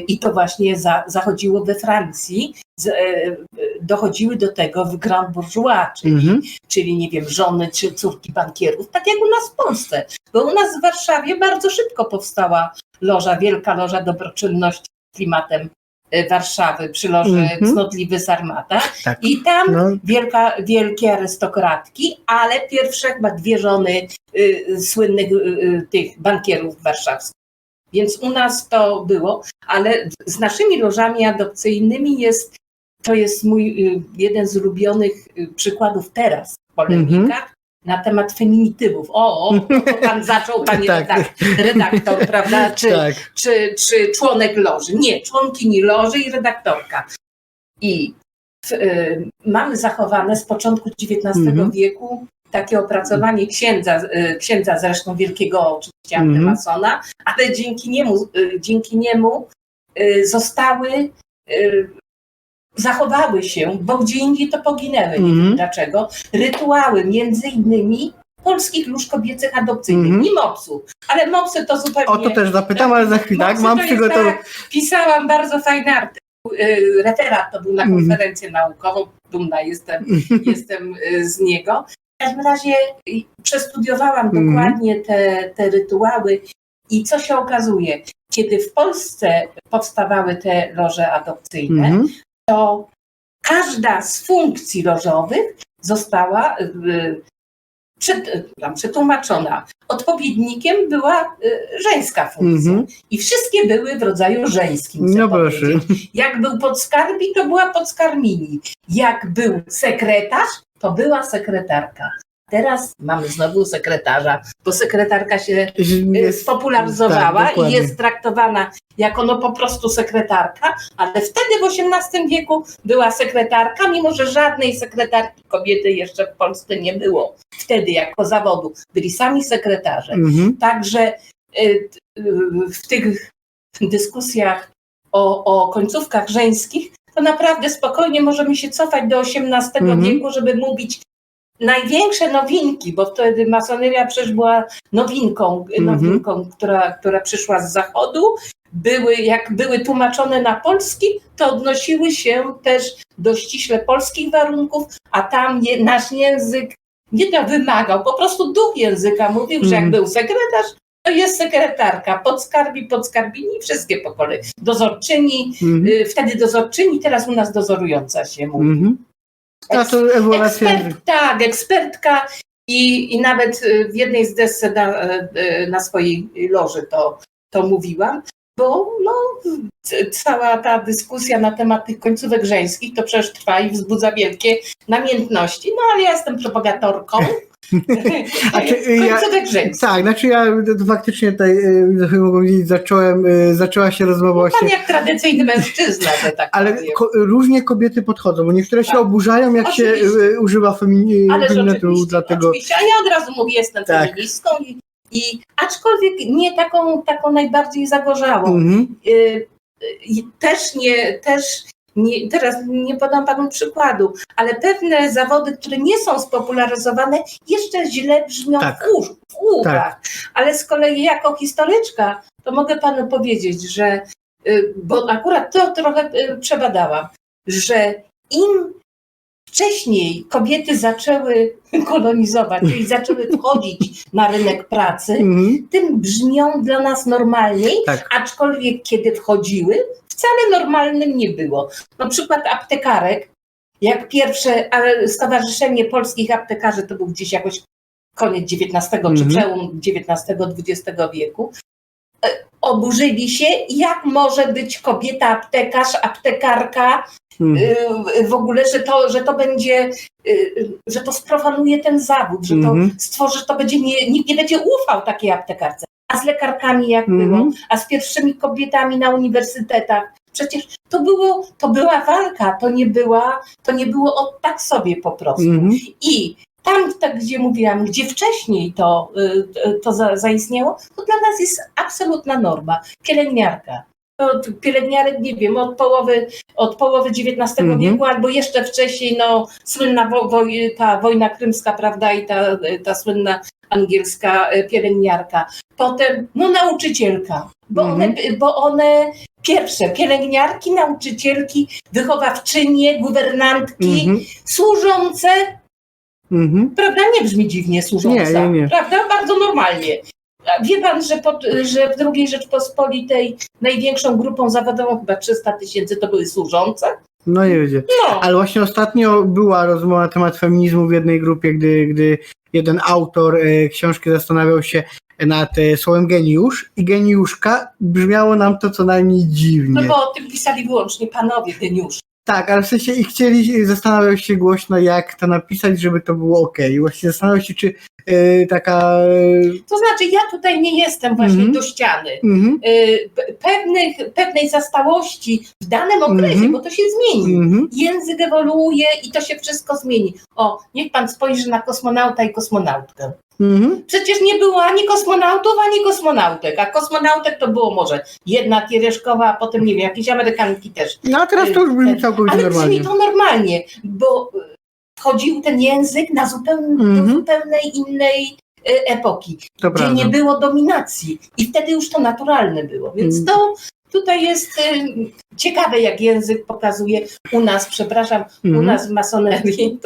i to właśnie zachodziło we Francji, dochodziły do tego w grand bourgeois, czyli nie wiem, żony czy córki bankierów, tak jak u nas w Polsce. Bo u nas w Warszawie bardzo szybko powstała wielka loża dobroczynności z klimatem Warszawy przy loży Cnotliwy Sarmata i tam wielkie arystokratki, ale pierwsze chyba 2 żony słynnych tych bankierów warszawskich. Więc u nas to było, ale z naszymi lożami adopcyjnymi to jest mój jeden z ulubionych przykładów teraz w polemikach na temat feminitywów. To pan zaczął, panie redaktor, prawda? Czy członek loży? Nie, członkini loży i redaktorka. I mamy zachowane z początku XIX wieku takie opracowanie księdza zresztą wielkiego oczywiście antymasona, ale dzięki niemu zachowały się, bo gdzie indziej to poginęły, nie wiem dlaczego, rytuały między innymi polskich lóż kobiecych adopcyjnych, nie MOPS-u, ale MOPS-y to zupełnie... O to też zapytam, ale za chwilę, tak? Mam przygotowane. Tak, pisałam bardzo fajny artykuł, referat to był na konferencję naukową, dumna jestem z niego. W każdym razie przestudiowałam dokładnie te rytuały i co się okazuje, kiedy w Polsce powstawały te loże adopcyjne, to każda z funkcji lożowych została przetłumaczona. Odpowiednikiem była żeńska funkcja. I wszystkie były w rodzaju żeńskim. No proszę. Jak był podskarbi, to była podskarmini. Jak był sekretarz, to była sekretarka. Teraz mamy znowu sekretarza, bo sekretarka się spopularyzowała i jest traktowana jako po prostu sekretarka, ale wtedy w XVIII wieku była sekretarka, mimo że żadnej sekretarki kobiety jeszcze w Polsce nie było. Wtedy jako zawodu byli sami sekretarze. Także w tych dyskusjach o końcówkach żeńskich to naprawdę spokojnie możemy się cofać do XVIII wieku, żeby mówić największe nowinki, bo wtedy masoneria przecież była nowinką, która przyszła z zachodu. Jak były tłumaczone na polski, to odnosiły się też do ściśle polskich warunków, a tam nasz język nie to wymagał, po prostu duch języka mówił, że jak był sekretarz, to jest sekretarka, podskarbini, wszystkie po kolei. Dozorczyni, wtedy dozorczyni, teraz u nas dozorująca się mówi. Ekspertka i nawet w jednej z desce na swojej loży to mówiłam, bo cała ta dyskusja na temat tych końcówek żeńskich to przecież trwa i wzbudza wielkie namiętności, ale ja jestem propagatorką końcówek żeńskich. Tak, znaczy ja faktycznie tutaj mogę powiedzieć, zaczęła się rozmowa pan jak tradycyjny mężczyzna, że tak ale różnie kobiety podchodzą, bo niektóre się oburzają, jak się używa feminatu, dlatego... Oczywiście, a ja od razu mówię, jestem feministką i aczkolwiek nie taką najbardziej zagorzałą. Teraz nie podam panu przykładu, ale pewne zawody, które nie są spopularyzowane, jeszcze źle brzmią w uszach. Ale z kolei jako historyczka, to mogę panu powiedzieć, że, bo akurat to trochę przebadałam, że im wcześniej kobiety zaczęły kolonizować, czyli zaczęły wchodzić na rynek pracy, tym brzmią dla nas normalniej, aczkolwiek kiedy wchodziły, wcale normalnym nie było. Na przykład aptekarek, jak pierwsze Stowarzyszenie Polskich Aptekarzy, to był gdzieś jakoś koniec XIX czy przełom XIX-XX wieku, oburzyli się, jak może być kobieta aptekarz, aptekarka, w ogóle, że to będzie, że to sprofanuje ten zawód, że to stworzy, że to będzie, nikt nie będzie ufał takiej aptekarce. A z lekarkami jak było, a z pierwszymi kobietami na uniwersytetach. Przecież to była walka, to nie było tak sobie po prostu. I tam, gdzie mówiłam, gdzie wcześniej to zaistniało, to dla nas jest absolutna norma. Pielęgniarka. Pielęgniarek, nie wiem, od połowy XIX wieku, albo jeszcze wcześniej, słynna ta wojna krymska, prawda, i ta słynna angielska pielęgniarka. Potem, nauczycielka, bo one pierwsze, pielęgniarki, nauczycielki, wychowawczynie, guwernantki, służące, prawda, nie brzmi dziwnie służąca, nie. Prawda, bardzo normalnie. Wie pan, że w II Rzeczpospolitej największą grupą zawodową, chyba 300 000, to były służące? No nie wiedziałem. Ale właśnie ostatnio była rozmowa na temat feminizmu w jednej grupie, gdy jeden autor książki zastanawiał się nad słowem geniusz i geniuszka, brzmiało nam to co najmniej dziwnie. No bo o tym pisali wyłącznie panowie geniusze. Tak, ale w sensie zastanawiał się głośno, jak to napisać, żeby to było okej. Właśnie zastanawiał się, czy taka... To znaczy, ja tutaj nie jestem właśnie do ściany. Pewnej zastałości w danym okresie, bo to się zmieni. Język ewoluuje i to się wszystko zmieni. O, niech pan spojrzy na kosmonauta i kosmonautkę. Przecież nie było ani kosmonautów, ani kosmonautek, a kosmonautek to było może jedna Kiereszkowa, a potem nie wiem, jakieś Amerykanki też. No a teraz to już brzmi całkowicie normalnie. Ale brzmi to normalnie, bo wchodził ten język na do zupełnej innej epoki, To gdzie prawda. nie było dominacji i wtedy już to naturalne było, więc to tutaj jest ciekawe, jak język pokazuje u nas, u nas w masonerii,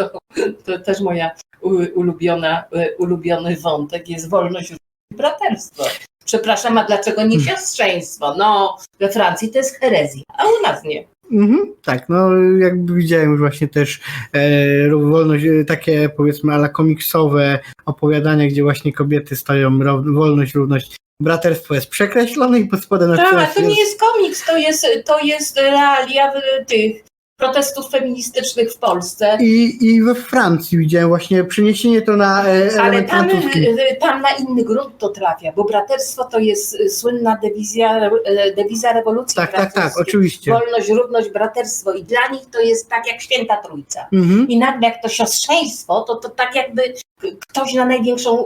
to też moja ulubiony wątek jest wolność i braterstwo. Przepraszam, a dlaczego nie siostrzeństwo? No, we Francji to jest herezja, a u nas nie. Tak, no jakby widziałem już właśnie też wolność, takie powiedzmy ala komiksowe opowiadania, gdzie właśnie kobiety stoją, wolność, równość, braterstwo jest przekreślone i pod spodem... Tak, to nie jest komiks, to jest realia tych protestów feministycznych w Polsce. I we Francji widziałem właśnie przeniesienie to na ale francuski. tam na inny grunt to trafia, bo braterstwo to jest słynna dewiza rewolucji francuskiej. Tak, oczywiście. Wolność, równość, braterstwo i dla nich to jest tak jak Święta Trójca. I nagle jak to siostrzeństwo, to tak jakby ktoś na największą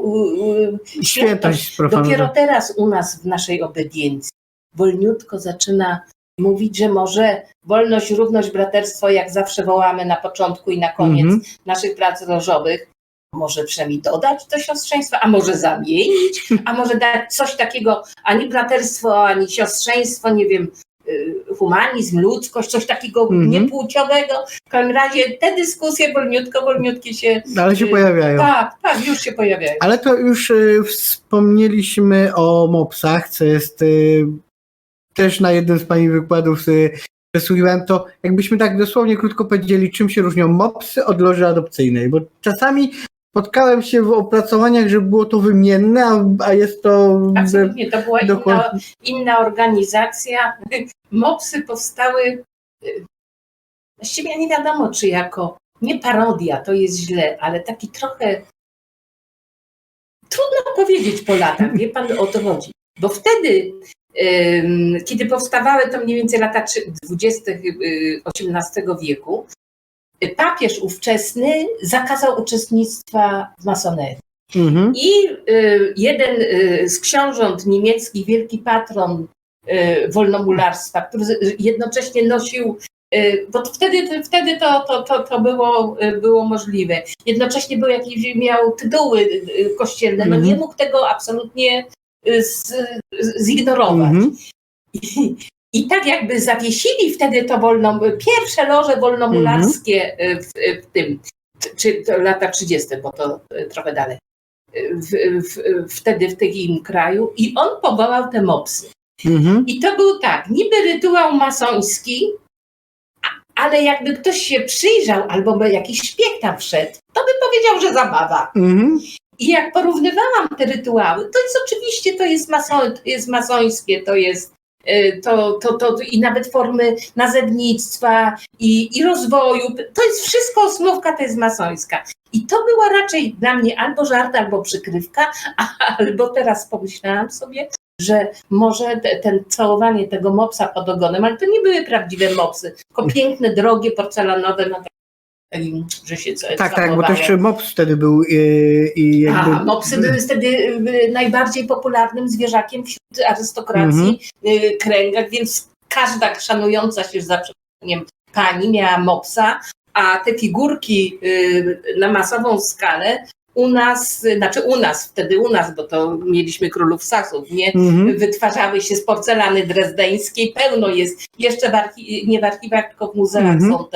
świętość. Dopiero teraz u nas w naszej obediencji wolniutko zaczyna mówić, że może wolność, równość, braterstwo, jak zawsze wołamy na początku i na koniec naszych prac lożowych, może przynajmniej dodać to siostrzeństwo, a może zamienić, a może dać coś takiego, ani braterstwo, ani siostrzeństwo, nie wiem, humanizm, ludzkość, coś takiego niepłciowego. W każdym razie te dyskusje wolniutkie się... Ale się pojawiają. Tak, już się pojawiają. Ale to już wspomnieliśmy o mopsach, co jest... Też na jednym z pani wykładów przesłuchiwałem to, jakbyśmy tak dosłownie krótko powiedzieli, czym się różnią mopsy od loży adopcyjnej, bo czasami spotkałem się w opracowaniach, że było to wymienne, a jest to... Absolutnie, to była inna organizacja. Mopsy powstały, właściwie nie wiadomo, czy jako, nie parodia, to jest źle, ale taki trochę, trudno powiedzieć po latach, wie pan, o to chodzi, bo wtedy kiedy powstawały to mniej więcej lata 20. XVIII wieku, papież ówczesny zakazał uczestnictwa w masonerii. I jeden z książąt niemieckich, wielki patron wolnomularstwa, który jednocześnie nosił, bo wtedy to było możliwe. Jednocześnie miał tytuły kościelne, no nie mógł tego absolutnie zignorować. I tak jakby zawiesili wtedy to pierwsze loże wolnomularskie w tym, czy to lata 30., bo to trochę dalej, wtedy w tym kraju i on powołał te mopsy. I to był tak, niby rytuał masoński, ale jakby ktoś się przyjrzał albo by jakiś szpieg tam wszedł, to by powiedział, że zabawa. I jak porównywałam te rytuały, to jest oczywiście, to jest masońskie, to jest i nawet formy nazewnictwa i rozwoju, to jest wszystko osnówka, to jest masońska. I to była raczej dla mnie albo żart, albo przykrywka, albo teraz pomyślałam sobie, że może ten całowanie tego mopsa pod ogonem, ale to nie były prawdziwe mopsy, tylko piękne, drogie, porcelanowe, no że się tak, bo też mops wtedy był i jakby... Mopsy były wtedy najbardziej popularnym zwierzakiem wśród arystokracji, kręgach, więc każda szanująca się za przeproszeniem pani miała mopsa, a te figurki na masową skalę u nas, bo to mieliśmy królów Sasów, nie? Wytwarzały się z porcelany drezdeńskiej, pełno jest, jeszcze nie w archiwach, tylko w muzeach są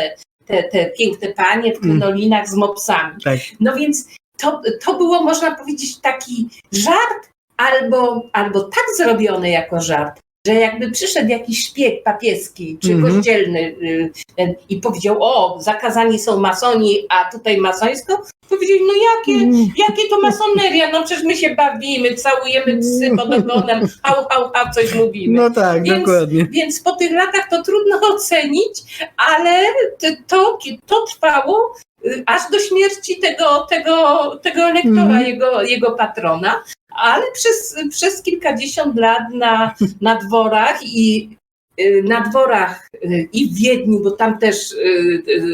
te piękne panie w krynolinach z mopsami. Tak. No więc to było, można powiedzieć, taki żart albo tak zrobiony jako żart, że jakby przyszedł jakiś szpieg papieski czy kościelny i powiedział, zakazani są masoni, a tutaj masońsko, powiedzieli, no jakie to masoneria, no przecież my się bawimy, całujemy psy pod ogonem, hał, coś mówimy. No tak, dokładnie. Więc po tych latach to trudno ocenić, ale to trwało aż do śmierci tego lektora, jego patrona, ale przez kilkadziesiąt lat na dworach i w Wiedniu, bo tam też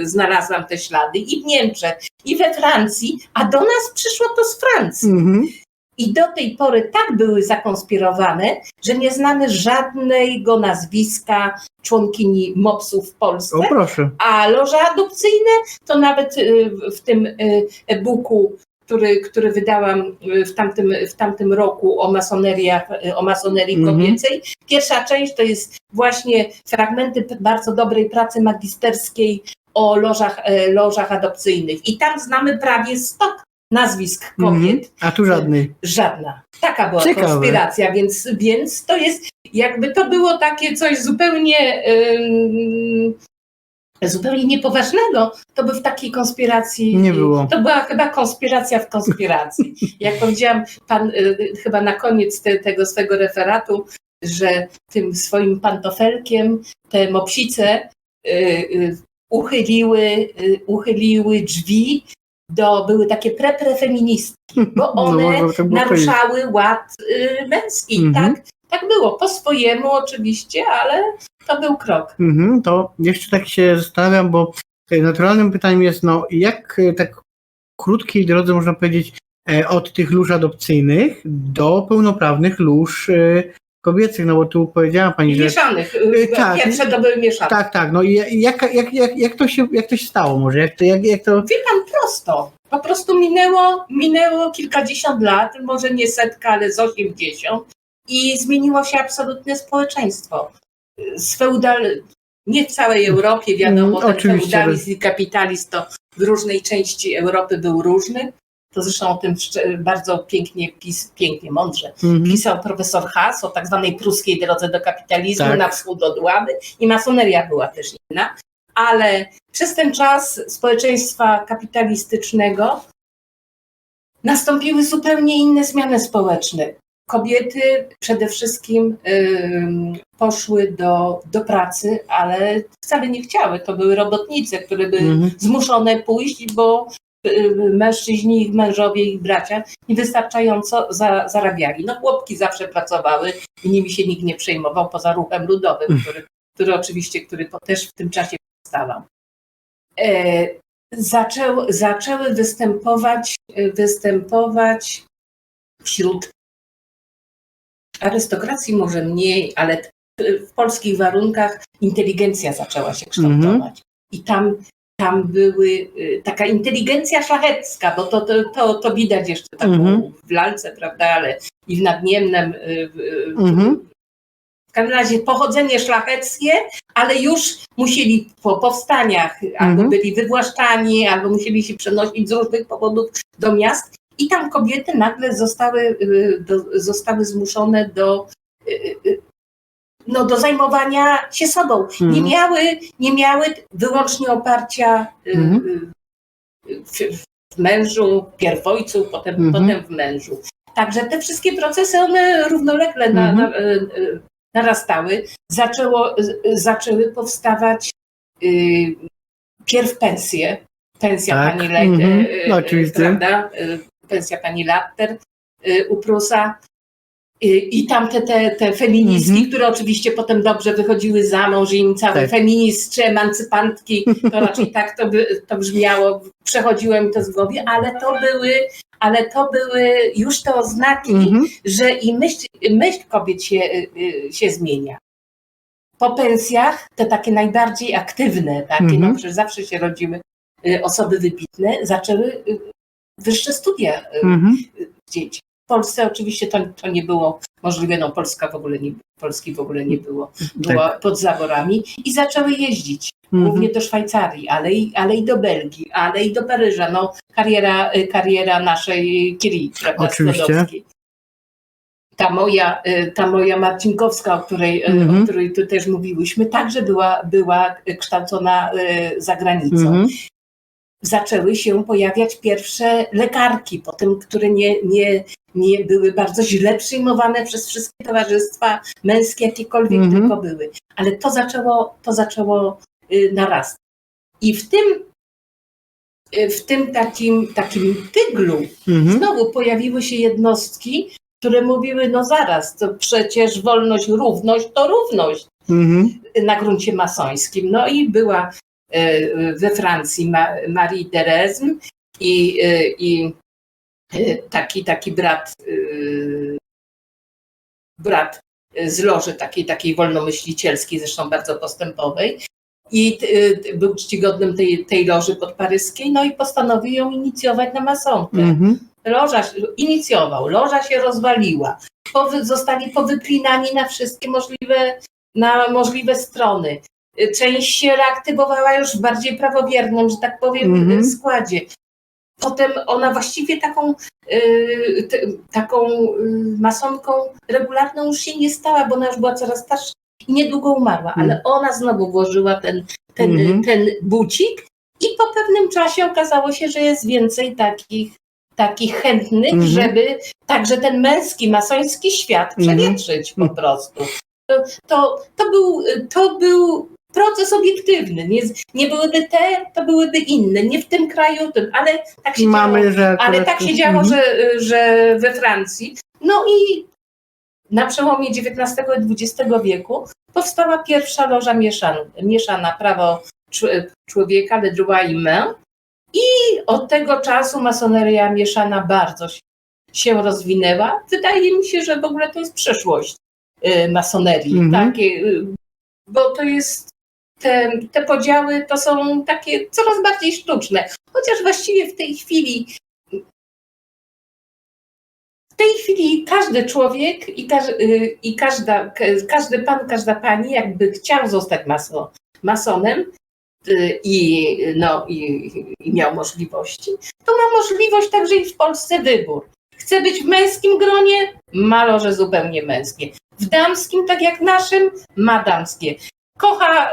znalazłam te ślady, i w Niemczech, i we Francji, a do nas przyszło to z Francji. I do tej pory tak były zakonspirowane, że nie znamy żadnego nazwiska członkini MOPS-u w Polsce. O, proszę. A loże adopcyjne to nawet w tym e-booku, który wydałam w tamtym roku o masonerii kobiecej. Pierwsza część to jest właśnie fragmenty bardzo dobrej pracy magisterskiej o lożach adopcyjnych. I tam znamy prawie 100 nazwisk kobiet. A tu żadnej. Żadna. Taka była Ciekawe. konspiracja, więc to jest, jakby to było takie coś zupełnie niepoważnego, to by w takiej konspiracji Nie było. To była chyba konspiracja w konspiracji. Jak powiedziałam, pan chyba na koniec tego swego referatu, że tym swoim pantofelkiem te mopsice uchyliły drzwi, były takie prefeministki, bo one naruszały ład męski. Tak było, po swojemu oczywiście, ale to był krok. To jeszcze tak się zastanawiam, bo naturalnym pytaniem jest, jak tak krótkiej drodze można powiedzieć od tych lóż adopcyjnych do pełnoprawnych lóż kobiecych, bo tu powiedziała pani, że... Mieszanych, pierwsze to były mieszane. Tak, i jak to się stało może? Jak to... Wie pan, prosto. Po prostu minęło kilkadziesiąt lat, może nie setka, ale z 80 i zmieniło się absolutnie społeczeństwo. Nie w całej Europie, wiadomo, ten feudalizm i kapitalizm to w różnej części Europy był różny. To zresztą o tym bardzo mądrze pisał profesor Haas o tak zwanej pruskiej drodze do kapitalizmu, na wschód od Łaby, i masoneria była też inna. Ale przez ten czas społeczeństwa kapitalistycznego nastąpiły zupełnie inne zmiany społeczne. Kobiety przede wszystkim poszły do pracy, ale wcale nie chciały. To były robotnice, które były zmuszone pójść, bo mężczyźni, ich mężowie, ich bracia niewystarczająco zarabiali. Chłopki zawsze pracowały i nimi się nikt nie przejmował, poza ruchem ludowym, który też w tym czasie powstawał. Zaczęły występować wśród arystokracji może mniej, ale w polskich warunkach inteligencja zaczęła się kształtować. I tam były taka inteligencja szlachecka, bo to widać jeszcze taką w lalce, prawda, ale i w Nadniemnem. W każdym razie pochodzenie szlacheckie, ale już musieli po powstaniach albo byli wywłaszczani, albo musieli się przenosić z różnych powodów do miast. I tam kobiety nagle zostały zmuszone do zajmowania się sobą. Nie miały wyłącznie oparcia w mężu, pierw ojcu, potem w mężu. Także te wszystkie procesy, one równolegle narastały. Zaczęły powstawać pierw pensje. Pensja pani Leiter, prawda? Pensja pani Latter u Prusa. I tamte te feministki, które oczywiście potem dobrze wychodziły za mąż, i im cały feminizm czy emancypantki, to raczej tak to brzmiało, przechodziłem to z głowy, ale to były już te oznaki, że i myśl kobiet się zmienia. Po pensjach te takie najbardziej aktywne, takie, przecież zawsze się rodziły osoby wybitne, zaczęły wyższe studia dzieci. W Polsce oczywiście to nie było możliwe, Polski w ogóle nie było, była pod zaborami, i zaczęły jeździć, głównie do Szwajcarii, ale i do Belgii, ale i do Paryża. Kariera naszej Curie, prawda, Skłodowskiej. Ta moja Marcinkowska, o której tu też mówiłyśmy, także była kształcona za granicą. Zaczęły się pojawiać pierwsze lekarki, potem, które nie były bardzo źle przyjmowane przez wszystkie towarzystwa męskie, jakiekolwiek tylko były. Ale to zaczęło narastać. I w tym takim tyglu znowu pojawiły się jednostki, które mówiły, no zaraz, to przecież wolność, równość to równość na gruncie masońskim. No i była we Francji Marie Thérèse i taki brat z loży takiej wolnomyślicielskiej, zresztą bardzo postępowej, i był czcigodnym tej loży podparyskiej, no i postanowił ją inicjować na masonkę. Loża inicjował, loża się rozwaliła, zostali powyplinani na wszystkie możliwe strony. Część się reaktywowała już w bardziej prawowiernym, że tak powiem, składzie. Potem ona właściwie taką masonką regularną już się nie stała, bo ona już była coraz starsza i niedługo umarła, ale ona znowu włożyła ten bucik i po pewnym czasie okazało się, że jest więcej takich chętnych, żeby także ten męski, masoński świat przewietrzyć po prostu. To był proces obiektywny. Nie byłyby te, to byłyby inne. Nie w tym kraju, ale tak się działo, że we Francji. No i na przełomie XIX i XX wieku powstała pierwsza loża mieszana, prawo człowieka, le droit humain. I od tego czasu masoneria mieszana bardzo się rozwinęła. Wydaje mi się, że w ogóle to jest przyszłość masonerii. Bo to jest te podziały to są takie coraz bardziej sztuczne. Chociaż właściwie w tej chwili każdy człowiek i każdy pan, każda pani jakby chciał zostać masonem i miał możliwości, to ma możliwość także i w Polsce wybór. Chce być w męskim gronie, ma loże zupełnie męskie. W damskim, tak jak naszym, ma damskie. Kocha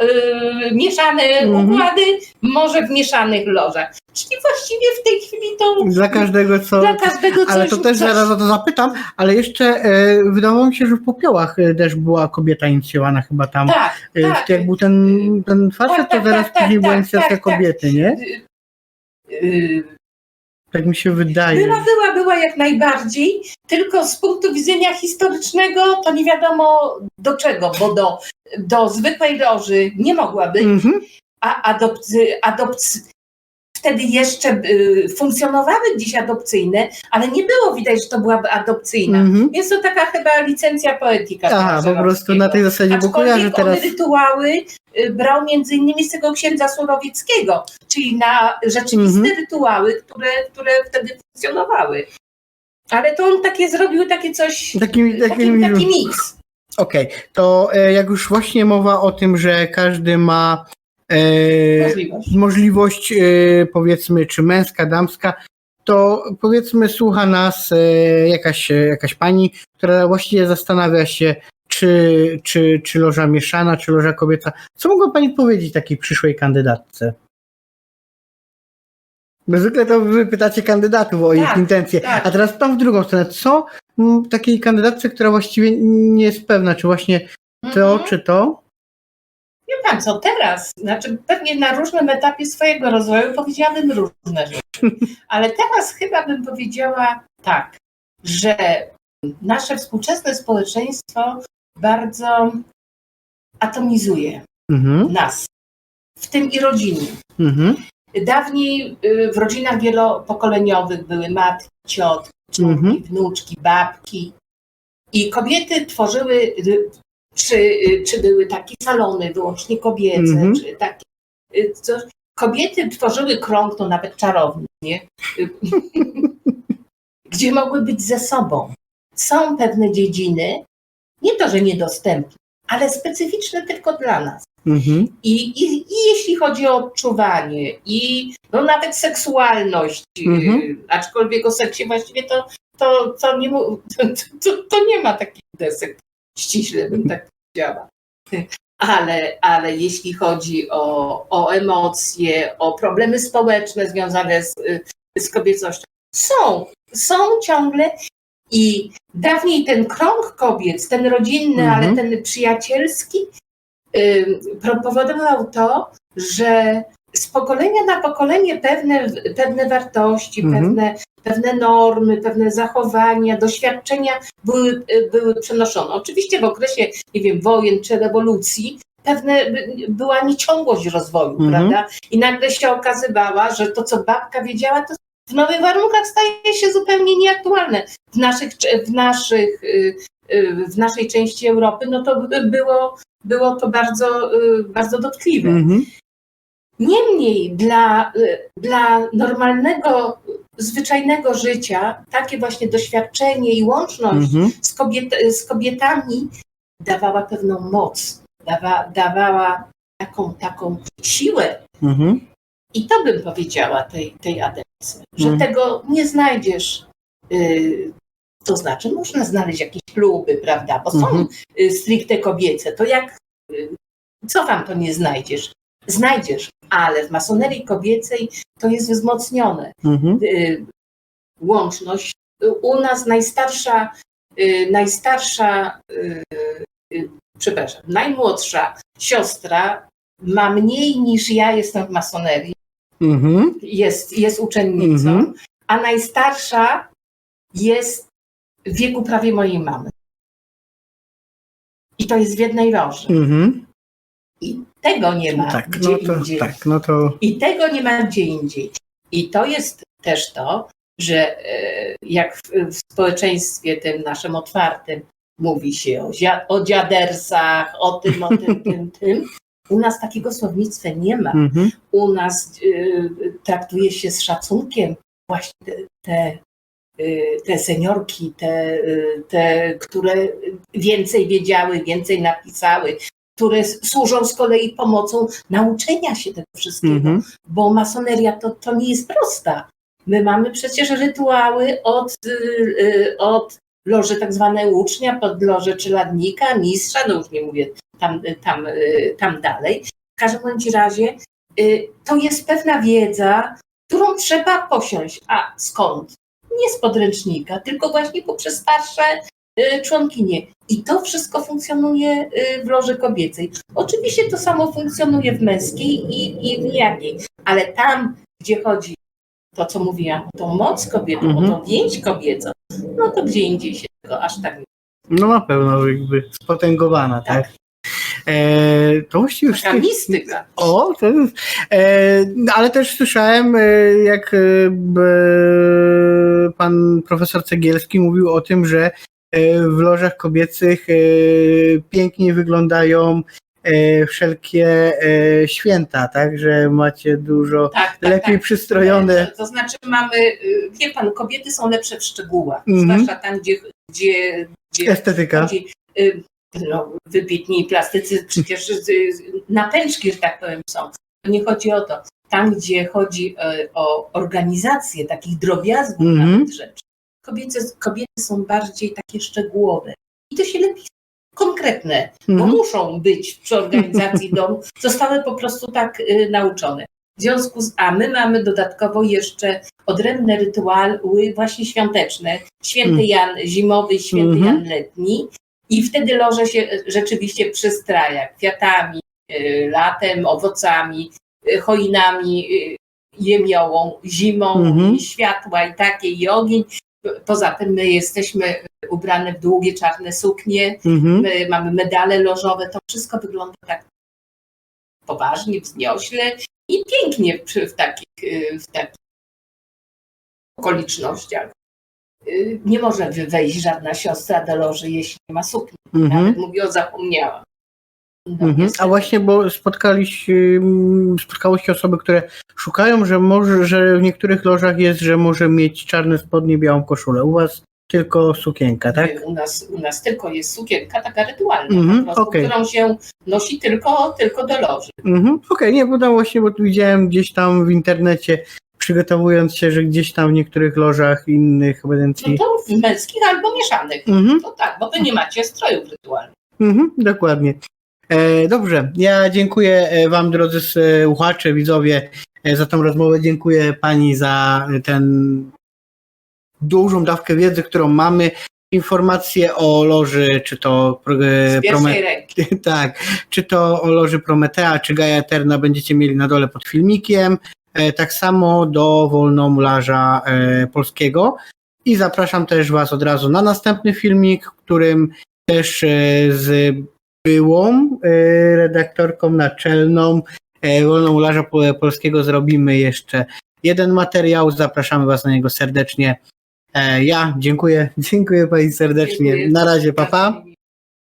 mieszane układy, może w mieszanych lożach. Czyli właściwie w tej chwili to dla każdego coś. Ale to też zaraz o to zapytam, ale jeszcze wydawało mi się, że w Popiołach też była kobieta inicjowana chyba tam. Tak. Jak był ten facet, to zaraz później była inicjacja kobiety, nie? Tak mi się wydaje. Była jak najbardziej, tylko z punktu widzenia historycznego to nie wiadomo do czego, bo do zwykłej loży nie mogłaby, a wtedy jeszcze funkcjonowały gdzieś adopcyjne, ale nie było widać, że to byłaby adopcyjna. Więc to taka chyba licencja poetyka. Po prostu na tej zasadzie, bo kojarzę teraz. On rytuały brał między innymi z tego księdza Surowieckiego, czyli na rzeczywiste rytuały, które wtedy funkcjonowały. Ale to on zrobił takie coś, taki miks. Okej, to jak już właśnie mowa o tym, że każdy ma możliwość powiedzmy, czy męska, damska, to powiedzmy słucha nas jakaś pani, która właściwie zastanawia się, czy loża mieszana, czy loża kobieta. Co mogła pani powiedzieć takiej przyszłej kandydatce? Bo zwykle to wy pytacie kandydatów o ich intencje, a teraz tam w drugą stronę. Co takiej kandydatce, która właściwie nie jest pewna, czy właśnie to, czy to? Wie pan co, teraz, znaczy pewnie na różnym etapie swojego rozwoju powiedziałabym różne rzeczy, ale teraz chyba bym powiedziała tak, że nasze współczesne społeczeństwo bardzo atomizuje nas, w tym i rodziny. Dawniej w rodzinach wielopokoleniowych były matki, ciotki, wnuczki, babki i kobiety tworzyły, czy były takie salony wyłącznie kobiece, czy takie coś. Kobiety tworzyły krąg, to nawet czarowny, nie? Gdzie mogły być ze sobą. Są pewne dziedziny, nie to, że niedostępne, ale specyficzne tylko dla nas. I jeśli chodzi o odczuwanie i nawet seksualność, aczkolwiek o seksie właściwie to nie ma takich desek, ściśle bym tak powiedziała. Ale jeśli chodzi o emocje, o problemy społeczne związane z kobiecością, są ciągle. I dawniej ten krąg kobiet, ten rodzinny, ale ten przyjacielski, powodował to, że z pokolenia na pokolenie pewne wartości, pewne normy, pewne zachowania, doświadczenia były przenoszone. Oczywiście w okresie, nie wiem, wojen czy rewolucji była nieciągłość rozwoju, prawda? I nagle się okazywała, że to, co babka wiedziała, to w nowych warunkach staje się zupełnie nieaktualne. W naszej części Europy, no to było to bardzo, bardzo dotkliwe. Niemniej dla normalnego, zwyczajnego życia takie właśnie doświadczenie i łączność z kobietami dawała pewną moc, dawała taką siłę. I to bym powiedziała tej adepce, że tego nie znajdziesz. To znaczy można znaleźć jakieś kluby, prawda, bo są stricte kobiece, to co wam to nie znajdziesz? Znajdziesz, ale w masonerii kobiecej to jest wzmocnione. Łączność. U nas najmłodsza siostra ma mniej niż ja jestem w masonerii. Jest uczennicą, a najstarsza jest w wieku prawie mojej mamy. I to jest w jednej loży. I tego nie ma gdzie indziej. I tego nie ma gdzie indziej. I to jest też to, że jak w społeczeństwie tym naszym otwartym mówi się o dziadersach, o tym, u nas takiego słownictwa nie ma. U nas traktuje się z szacunkiem właśnie te seniorki, te, które więcej wiedziały, więcej napisały, które służą z kolei pomocą nauczenia się tego wszystkiego, bo masoneria to nie jest prosta. My mamy przecież rytuały od loży tak zwane ucznia, pod loży czeladnika, mistrza, no już nie mówię tam dalej. W każdym bądź razie to jest pewna wiedza, którą trzeba posiąść. A skąd? Nie z podręcznika, tylko właśnie poprzez starsze członkinie. I to wszystko funkcjonuje w loży kobiecej. Oczywiście to samo funkcjonuje w męskiej i w jakiej, ale tam, gdzie chodzi to, co mówiłam, o tą moc kobietą, o tą więź kobiecą, no to gdzie indziej się tego aż tak nie. No na pewno jakby spotęgowana, tak? To właściwie już... Taka mistyka. Ale też słyszałem, jak pan profesor Cegielski mówił o tym, że w lożach kobiecych pięknie wyglądają wszelkie święta, tak? Że macie dużo lepiej przystrojone. To znaczy wie pan, kobiety są lepsze w szczegółach, zwłaszcza tam, gdzie estetyka. Wybitni plastycy przecież napęczki, że tak powiem, są. To nie chodzi o to. Tam, gdzie chodzi o organizację takich drobiazgów nawet rzeczy, kobiety są bardziej takie szczegółowe. I to się lepiej konkretne, bo muszą być przy organizacji domu. Zostały po prostu tak nauczone. W związku a my mamy dodatkowo jeszcze odrębne rytuały właśnie świąteczne. Święty Jan zimowy, święty Jan letni. I wtedy loże się rzeczywiście przystraja kwiatami, latem, owocami, choinami, jemiołą, zimą, i światła i takie, i ogień. Poza tym my jesteśmy ubrane w długie czarne suknie, my mamy medale lożowe, to wszystko wygląda tak poważnie, wzniośle i pięknie w takich okolicznościach. Nie może wejść żadna siostra do loży, jeśli nie ma sukni. Nawet mówię, zapomniałam. A właśnie, bo spotkało się osoby, które szukają, że w niektórych lożach jest, że może mieć czarne spodnie, białą koszulę. U was tylko sukienka, tak? U nas tylko jest sukienka taka rytualna, po prostu, którą się nosi tylko do loży. Nie, bo tam właśnie, bo tu widziałem gdzieś tam w internecie, przygotowując się, że gdzieś tam w niektórych lożach innych ewidencji... No to w męskich albo mieszanych. To tak, bo wy nie macie strojów rytualnych. Dokładnie. Dobrze, ja dziękuję wam, drodzy słuchacze, widzowie, za tą rozmowę. Dziękuję pani za tę dużą dawkę wiedzy, którą mamy. informacje o loży, czy to Z pierwszej ręki. tak, czy to o loży Prometea, czy Gaia Eterna będziecie mieli na dole pod filmikiem. Tak samo do Wolnomularza Polskiego. I zapraszam też Was od razu na następny filmik, w którym też z byłą redaktorką naczelną Wolnomularza Polskiego zrobimy jeszcze jeden materiał. Zapraszamy Was na niego serdecznie. Ja dziękuję Pani serdecznie. Dziękuję. Na razie, papa.